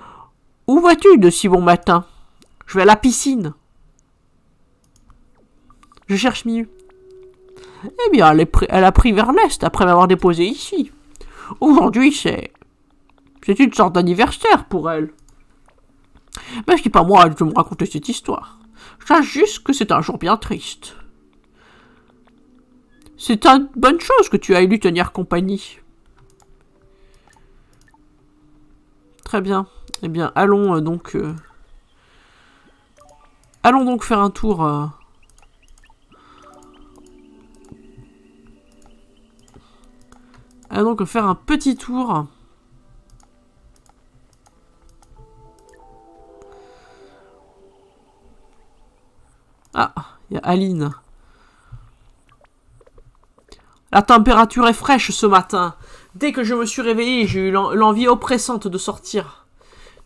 où vas-tu de si bon matin? Je vais à la piscine. Je cherche Miu. Eh bien, elle a pris vers l'est après m'avoir déposé ici. Aujourd'hui, c'est une sorte d'anniversaire pour elle. Mais ce n'est pas moi de me raconter cette histoire. Sache juste que c'est un jour bien triste. C'est une bonne chose que tu aies lui tenir compagnie. Très bien. Eh bien, allons donc faire un tour. Allons donc faire un petit tour. Ah, il y a Aline. La température est fraîche ce matin. Dès que je me suis réveillée, j'ai eu l'envie oppressante de sortir.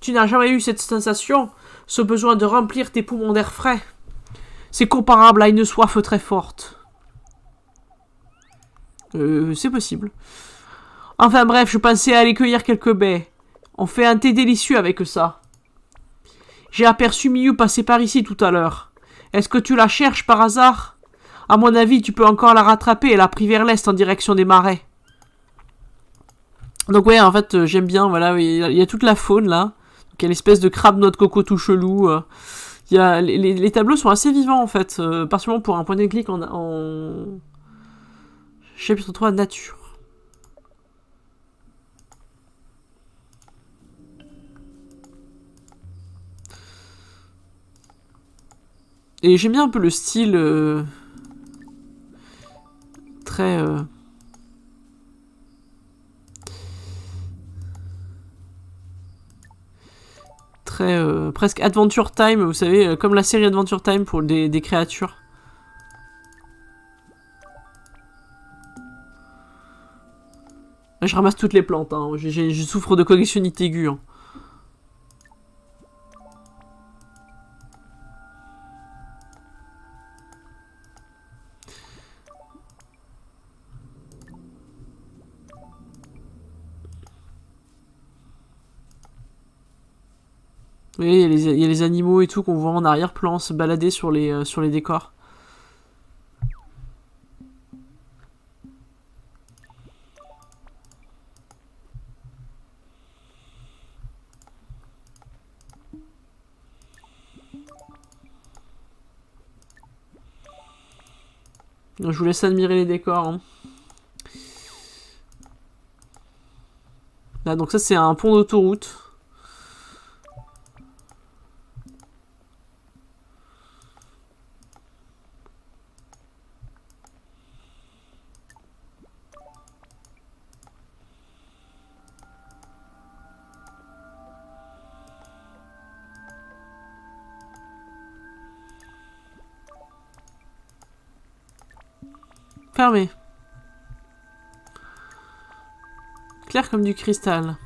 Tu n'as jamais eu cette sensation, ce besoin de remplir tes poumons d'air frais? C'est comparable à une soif très forte. C'est possible. Enfin bref, je pensais aller cueillir quelques baies. On fait un thé délicieux avec ça. J'ai aperçu Miu passer par ici tout à l'heure. Est-ce que tu la cherches par hasard? À mon avis, tu peux encore la rattraper et la pris vers l'est en direction des marais. Donc ouais, en fait, j'aime bien, voilà, il y a toute la faune, là. Donc il y a l'espèce de crabe noix de coco tout chelou. Il y a, les tableaux sont assez vivants, en fait. Particulièrement pour un point de clic en chapitre 3, nature. Et j'aime bien un peu le style très Très presque Adventure Time, vous savez, comme la série Adventure Time pour des créatures. Je ramasse toutes les plantes, hein. Je souffre de collectionnite aiguë. Hein. Oui, il y a les animaux et tout qu'on voit en arrière-plan se balader sur les décors. Je vous laisse admirer les décors. Hein. Là, donc ça c'est un pont d'autoroute. Fermé. Clair comme du cristal.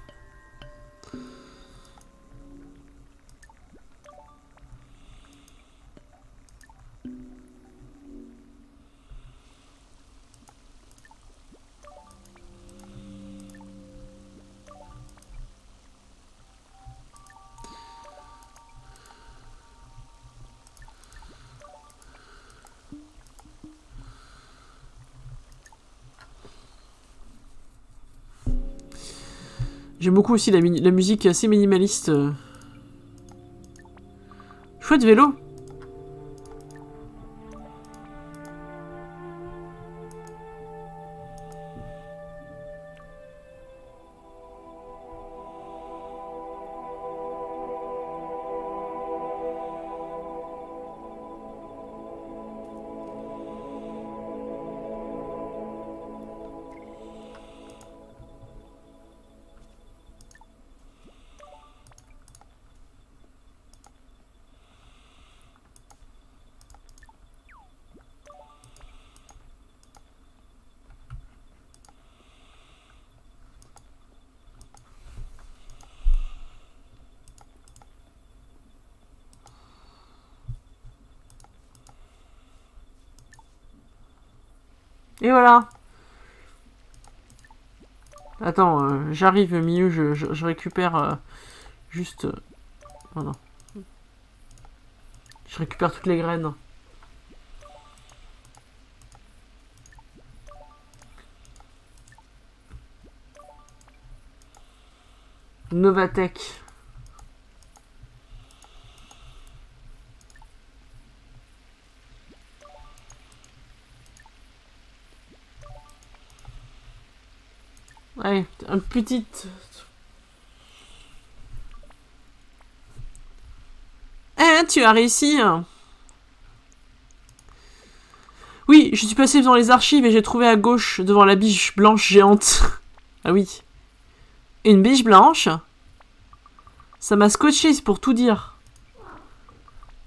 J'aime beaucoup aussi la musique assez minimaliste. Chouette vélo. Et voilà. Attends, j'arrive au milieu, je récupère juste... oh non. Je récupère toutes les graines. Novatech. Allez, un petit... Eh, tu as réussi. Oui, je suis passé devant les archives et j'ai trouvé à gauche, devant la biche blanche géante. Ah oui. Une biche blanche? Ça m'a scotché, c'est pour tout dire.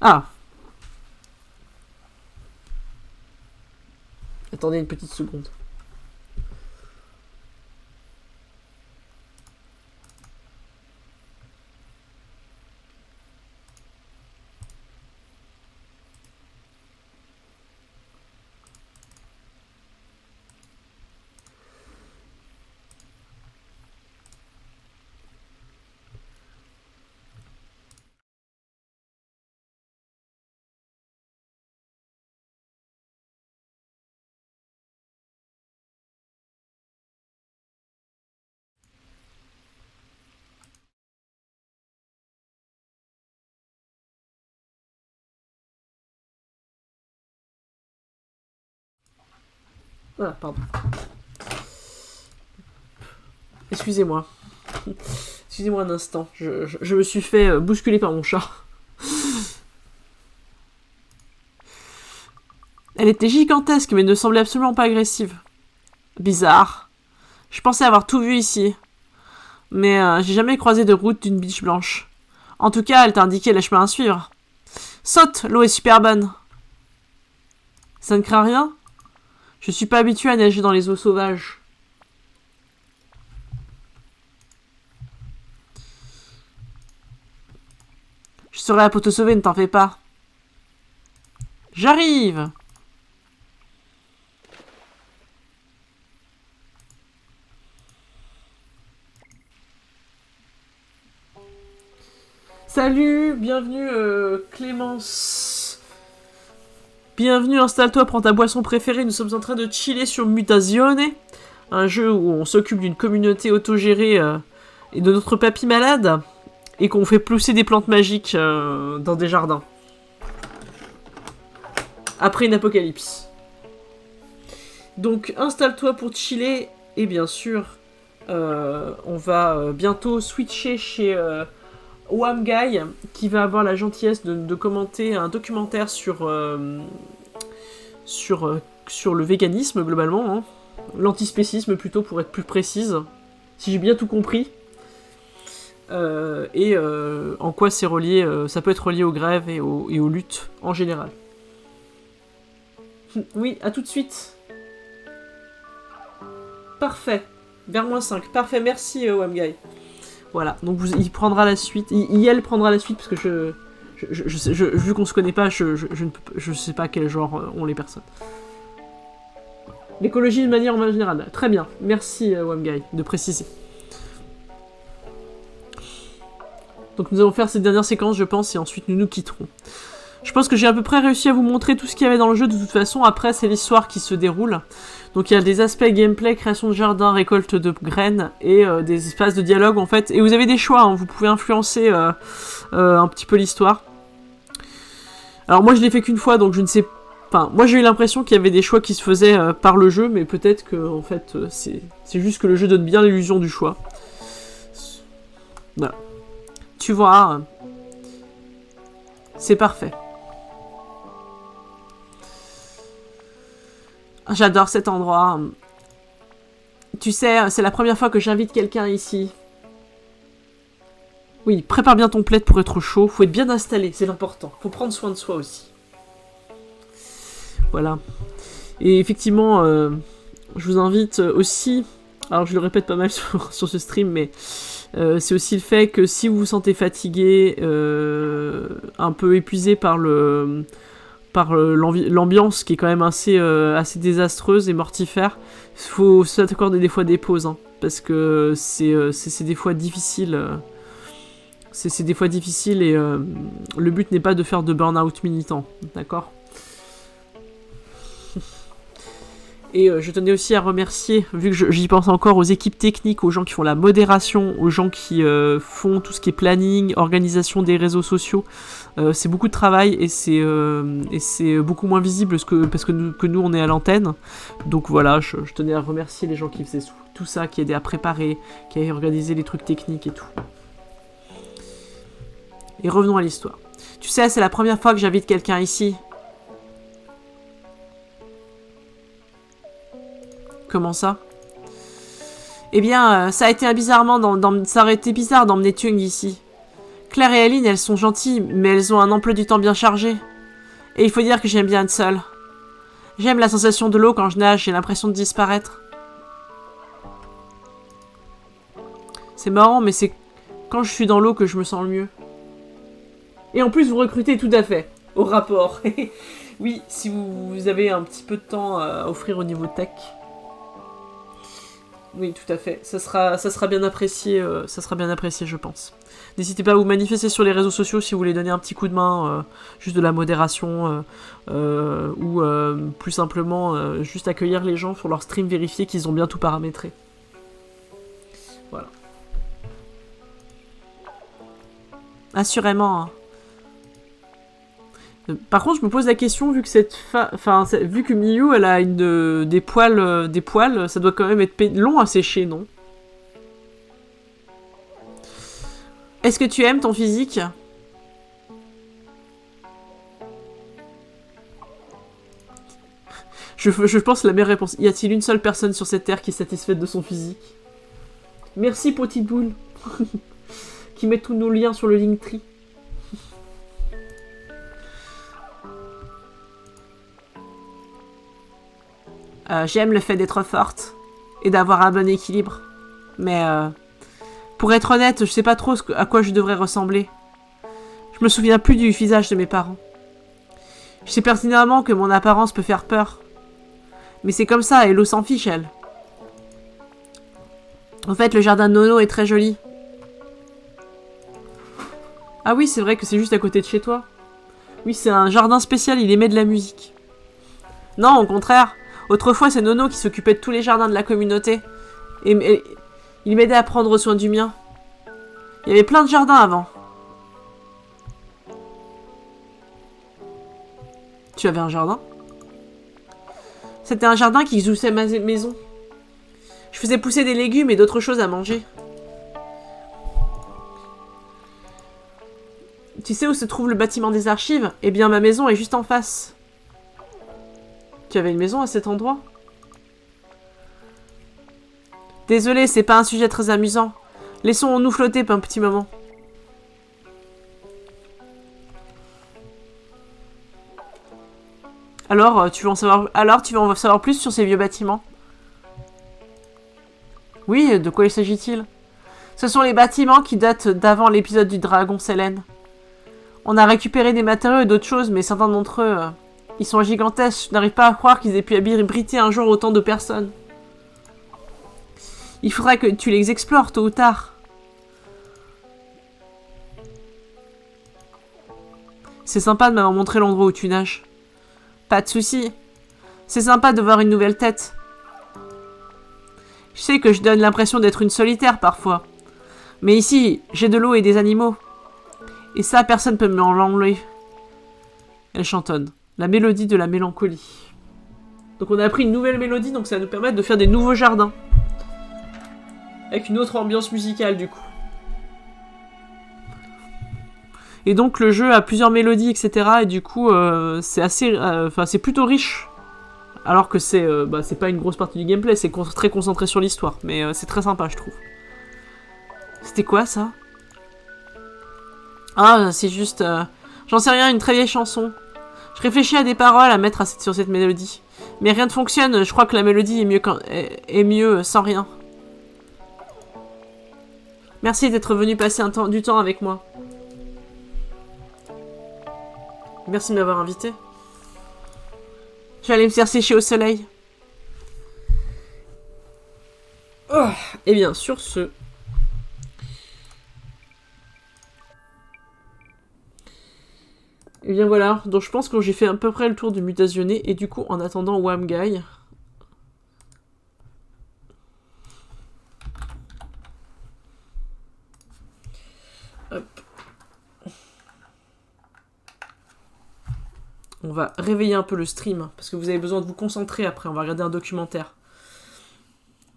Ah. Attendez une petite seconde. Voilà, pardon. Excusez-moi. Excusez-moi un instant. Je me suis fait bousculer par mon chat. Elle était gigantesque, mais ne semblait absolument pas agressive. Bizarre. Je pensais avoir tout vu ici. Mais j'ai jamais croisé de route d'une biche blanche. En tout cas, elle t'a indiqué les chemins à suivre. Saute, l'eau est super bonne. Ça ne craint rien? Je suis pas habitué à nager dans les eaux sauvages. Je serai là pour te sauver, ne t'en fais pas. J'arrive! Salut, bienvenue Clémence. Bienvenue, installe-toi, prends ta boisson préférée. Nous sommes en train de chiller sur Mutazione, un jeu où on s'occupe d'une communauté autogérée et de notre papy malade, et qu'on fait pousser des plantes magiques dans des jardins. Après une apocalypse. Donc installe-toi pour chiller, et bien sûr, on va bientôt switcher chez Wamguy, qui va avoir la gentillesse de commenter un documentaire sur le véganisme, globalement. Hein. L'antispécisme, plutôt, pour être plus précise. Si j'ai bien tout compris. Et en quoi c'est relié, ça peut être relié aux grèves et aux luttes, en général. Oui, à tout de suite. Parfait. Vers -5. Parfait, merci Wamguy. Voilà, donc il prendra la suite, elle prendra la suite, parce que vu qu'on se connaît pas, je sais pas quel genre ont les personnes. L'écologie de manière en général. Très bien, merci Wamguy de préciser. Donc nous allons faire cette dernière séquence, je pense, et ensuite nous nous quitterons. Je pense que j'ai à peu près réussi à vous montrer tout ce qu'il y avait dans le jeu. De toute façon, après, c'est l'histoire qui se déroule. Donc il y a des aspects gameplay, création de jardin, récolte de graines, et des espaces de dialogue, en fait. Et vous avez des choix, hein. Vous pouvez influencer un petit peu l'histoire. Alors moi, je l'ai fait qu'une fois, donc je ne sais... Enfin, moi j'ai eu l'impression qu'il y avait des choix qui se faisaient par le jeu, mais peut-être que, en fait, c'est juste que le jeu donne bien l'illusion du choix. Voilà. Tu vois, c'est parfait. J'adore cet endroit. Tu sais, c'est la première fois que j'invite quelqu'un ici. Oui, prépare bien ton plaid pour être chaud. Faut être bien installé, c'est l'important. Faut prendre soin de soi aussi. Voilà. Et effectivement, je vous invite aussi... Alors je le répète pas mal sur ce stream, mais c'est aussi le fait que si vous vous sentez fatigué, un peu épuisé par l'ambiance qui est quand même assez désastreuse et mortifère, il faut s'accorder des fois des pauses, hein, parce que c'est des fois difficile. C'est des fois difficile et le but n'est pas de faire de burn-out militant, d'accord ? Et je tenais aussi à remercier, vu que j'y pense encore, aux équipes techniques, aux gens qui font la modération, aux gens qui font tout ce qui est planning, organisation des réseaux sociaux. C'est beaucoup de travail et c'est beaucoup moins visible parce que nous on est à l'antenne. Donc voilà, je tenais à remercier les gens qui faisaient tout ça, qui aidaient à préparer, qui avaient organisé les trucs techniques et tout. Et revenons à l'histoire. Tu sais, c'est la première fois que j'invite quelqu'un ici. Comment ça? Eh bien, ça a été ça aurait été bizarre d'emmener Tung ici. Claire et Aline, elles sont gentilles, mais elles ont un emploi du temps bien chargé. Et il faut dire que j'aime bien être seule. J'aime la sensation de l'eau quand je nage, j'ai l'impression de disparaître. C'est marrant, mais c'est quand je suis dans l'eau que je me sens le mieux. Et en plus, vous recrutez tout à fait, au rapport. Oui, si vous avez un petit peu de temps à offrir au niveau tech... Oui, tout à fait. Ça sera bien apprécié, je pense. N'hésitez pas à vous manifester sur les réseaux sociaux si vous voulez donner un petit coup de main, juste de la modération, ou plus simplement juste accueillir les gens sur leur stream, vérifier qu'ils ont bien tout paramétré. Voilà. Assurément. Hein. Par contre, je me pose la question, vu que vu que Miyu, elle a des poils, ça doit quand même être long à sécher, non? Est-ce que tu aimes ton physique? Je pense la meilleure réponse. Y a-t-il une seule personne sur cette terre qui est satisfaite de son physique? Merci, petite boule. Qui met tous nos liens sur le Linktree. J'aime le fait d'être forte et d'avoir un bon équilibre. Mais pour être honnête, je sais pas trop à quoi je devrais ressembler. Je me souviens plus du visage de mes parents. Je sais pertinemment que mon apparence peut faire peur. Mais c'est comme ça, Hello s'en fiche, elle. En fait, le jardin de Nono est très joli. Ah oui, c'est vrai que c'est juste à côté de chez toi. Oui, c'est un jardin spécial, il émet de la musique. Non, au contraire. Autrefois, c'est Nono qui s'occupait de tous les jardins de la communauté. Et il m'aidait à prendre soin du mien. Il y avait plein de jardins avant. Tu avais un jardin? C'était un jardin qui exauçait ma maison. Je faisais pousser des légumes et d'autres choses à manger. Tu sais où se trouve le bâtiment des archives? Eh bien, ma maison est juste en face. Tu avais une maison à cet endroit? Désolé, c'est pas un sujet très amusant. Laissons-nous flotter pour un petit moment. Alors, tu veux en savoir plus sur ces vieux bâtiments? Oui, de quoi il s'agit-il? Ce sont les bâtiments qui datent d'avant l'épisode du dragon Sélène. On a récupéré des matériaux et d'autres choses, mais certains d'entre eux, ils sont gigantesques. Je n'arrive pas à croire qu'ils aient pu abriter un jour autant de personnes. Il faudrait que tu les explores tôt ou tard. C'est sympa de m'avoir montré l'endroit où tu nages. Pas de soucis. C'est sympa de voir une nouvelle tête. Je sais que je donne l'impression d'être une solitaire parfois. Mais ici, j'ai de l'eau et des animaux. Et ça, personne peut me l'enlever. Elle chantonne. La mélodie de la mélancolie. Donc on a appris une nouvelle mélodie, donc ça va nous permettre de faire des nouveaux jardins. Avec une autre ambiance musicale, du coup. Et donc le jeu a plusieurs mélodies, etc. Et du coup, c'est assez... c'est plutôt riche. Alors que c'est pas une grosse partie du gameplay, c'est très concentré sur l'histoire. Mais c'est très sympa, je trouve. C'était quoi, ça? Ah, c'est juste... j'en sais rien, une très vieille chanson. Je réfléchis à des paroles à mettre sur cette mélodie. Mais rien ne fonctionne, je crois que la mélodie est mieux sans rien. Merci d'être venu passer du temps avec moi. Merci de m'avoir invité. Je vais aller me faire sécher au soleil. Oh, et bien, sur ce... Et bien voilà, donc je pense que j'ai fait à peu près le tour du mutationné, et du coup, en attendant Wamgai... Hop. On va réveiller un peu le stream, parce que vous avez besoin de vous concentrer après, on va regarder un documentaire.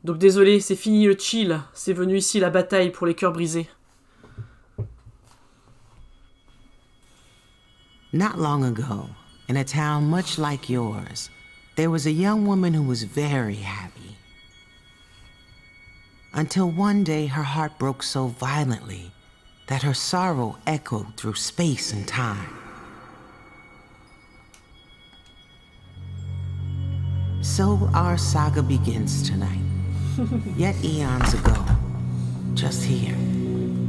Donc désolé, c'est fini le chill, c'est venu ici la bataille pour les cœurs brisés. Not long ago, in a town much like yours, there was a young woman who was very happy. Until one day her heart broke so violently that her sorrow echoed through space and time. So our saga begins tonight. Yet eons ago, just here,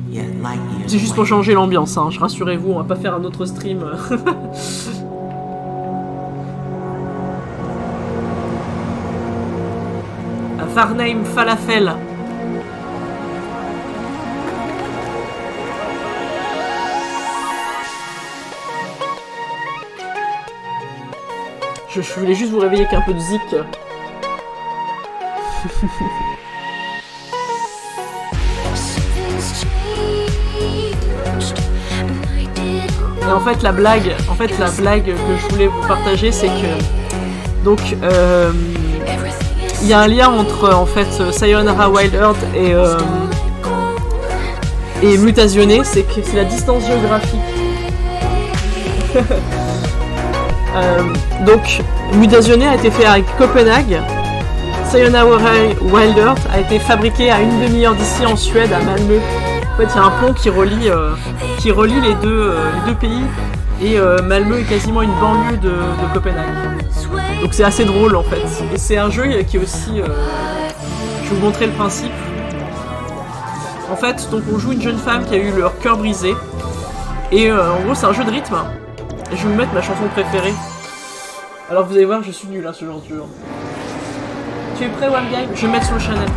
yet light years C'est juste pour away. changer l'ambiance, hein. Rassurez-vous, on va pas faire un autre stream. À Farnheim Falafel. Je voulais juste vous réveiller avec un peu de zik. Et en fait la blague que je voulais vous partager, c'est que donc il y a un lien entre en fait Sayonara Wild Earth et Mutationné, c'est que c'est la distance géographique. Donc Mutationné a été fait avec Copenhague. Sayonara Wild Earth a été fabriqué à une demi-heure d'ici en Suède, à Malmö. En fait, il y a un pont qui relie les deux pays, et Malmö est quasiment une banlieue de Copenhague. Donc c'est assez drôle en fait. Et c'est un jeu qui est aussi... Je vais vous montrer le principe. En fait, donc on joue une jeune femme qui a eu leur cœur brisé. Et en gros, c'est un jeu de rythme. Et je vais vous mettre ma chanson préférée. Alors vous allez voir, je suis nul à ce genre de jeu. Tu es prêt, One Guy? Je vais mettre sur le channel.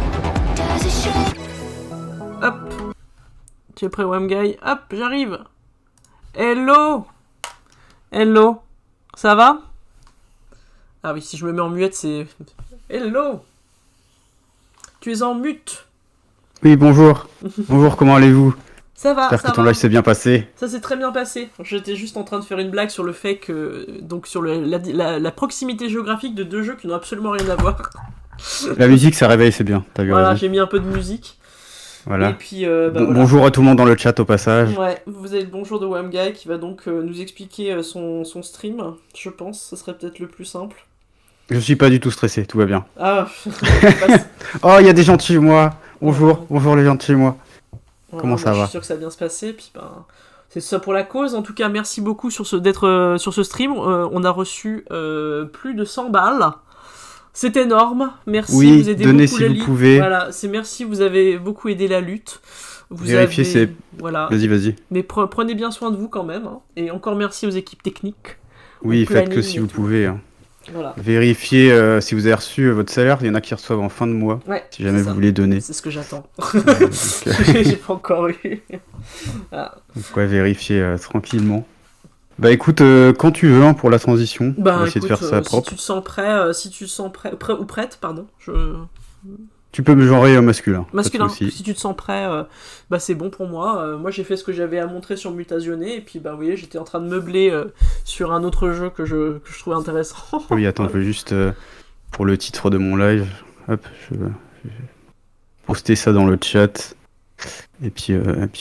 Hop. Tu es prêt, One Guy? Hop, j'arrive. Hello. Hello. Ça va? Ah oui, si je me mets en muette, c'est... Hello. Tu es en mute. Oui, bonjour. Bonjour, comment allez-vous? Ça va, J'espère ça que ton va. live s'est bien passé. Ça s'est très bien passé. J'étais juste en train de faire une blague sur le fait que... Donc sur la proximité géographique de deux jeux qui n'ont absolument rien à voir. La musique, ça réveille, c'est bien. T'as vu Voilà, raison. j'ai mis un peu de musique. Voilà. Et puis, bah, voilà. Bonjour à tout le monde dans le chat au passage. Ouais, vous avez le bonjour de Wamguy qui va donc nous expliquer son stream, je pense. Ce serait peut-être le plus simple. Je suis pas du tout stressé, tout va bien. Ah, Oh, il y a des gens de chez moi. Bonjour, bonjour les gens de chez moi. Comment ça Je va? suis sûr que ça va bien se passer. Puis, ben, c'est ça pour la cause. En tout cas, merci beaucoup d'être sur ce stream. On a reçu plus de 100 balles. C'est énorme. Merci, Oui, vous aidez donnez beaucoup si la vous lutte. pouvez. Voilà, c'est merci, vous avez beaucoup aidé la lutte. Vous Vérifiez, avez... c'est... Voilà. Vas-y. Mais prenez bien soin de vous quand même. Hein. Et encore merci aux équipes techniques. Oui, Au faites que planning si et vous tout. pouvez. Hein. Voilà. Vérifiez si vous avez reçu votre salaire. Il y en a qui reçoivent en fin de mois. Ouais, Si jamais c'est vous ça. voulez donner. C'est ce que j'attends. Donc, J'ai pas encore eu. Ah. ouais, vérifiez tranquillement. Bah écoute, quand tu veux hein, pour la transition, on va essayer de faire ça si propre. tu te sens prêt ou prête, pardon. Tu peux me genrer masculin. pas de Masculin. souci. Si tu te sens prêt, bah c'est bon pour moi. Moi j'ai fait ce que j'avais à montrer sur Mutationné et puis bah vous voyez j'étais en train de meubler sur un autre jeu que je trouvais intéressant. Oui, attends, je vais juste pour le titre de mon live, hop, je vais poster ça dans le chat et puis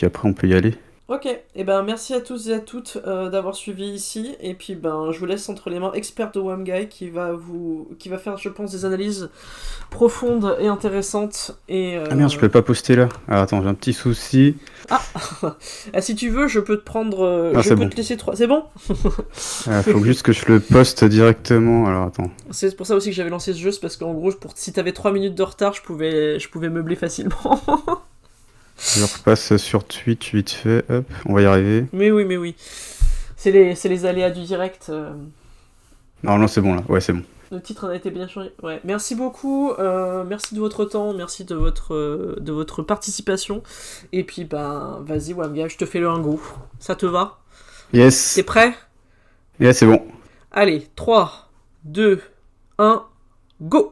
après on peut y aller. Ok, et ben merci à tous et à toutes d'avoir suivi ici, et puis ben je vous laisse entre les mains expert de Wamguy qui va faire je pense des analyses profondes et intéressantes et Ah merde, je peux pas poster là. Ah attends, j'ai un petit souci. Ah si tu veux je peux te prendre Ah, je c'est peux bon. te laisser 3. C'est bon? Faut juste que je le poste directement. Alors attends. C'est pour ça aussi que j'avais lancé ce jeu, c'est parce qu'en gros si t'avais 3 minutes de retard je pouvais meubler facilement. Je repasse sur Twitch vite fait. Hop, on va y arriver. Mais oui. C'est les aléas du direct. Normalement c'est bon là. Ouais, c'est bon. Le titre en a été bien changé. Ouais. Merci beaucoup. Merci de votre temps. Merci de votre participation. Et puis, ben, vas-y, Wamguy, je te fais le lingot. Ça te va? Yes. T'es prêt? Yeah, c'est bon. Allez, 3, 2, 1, go!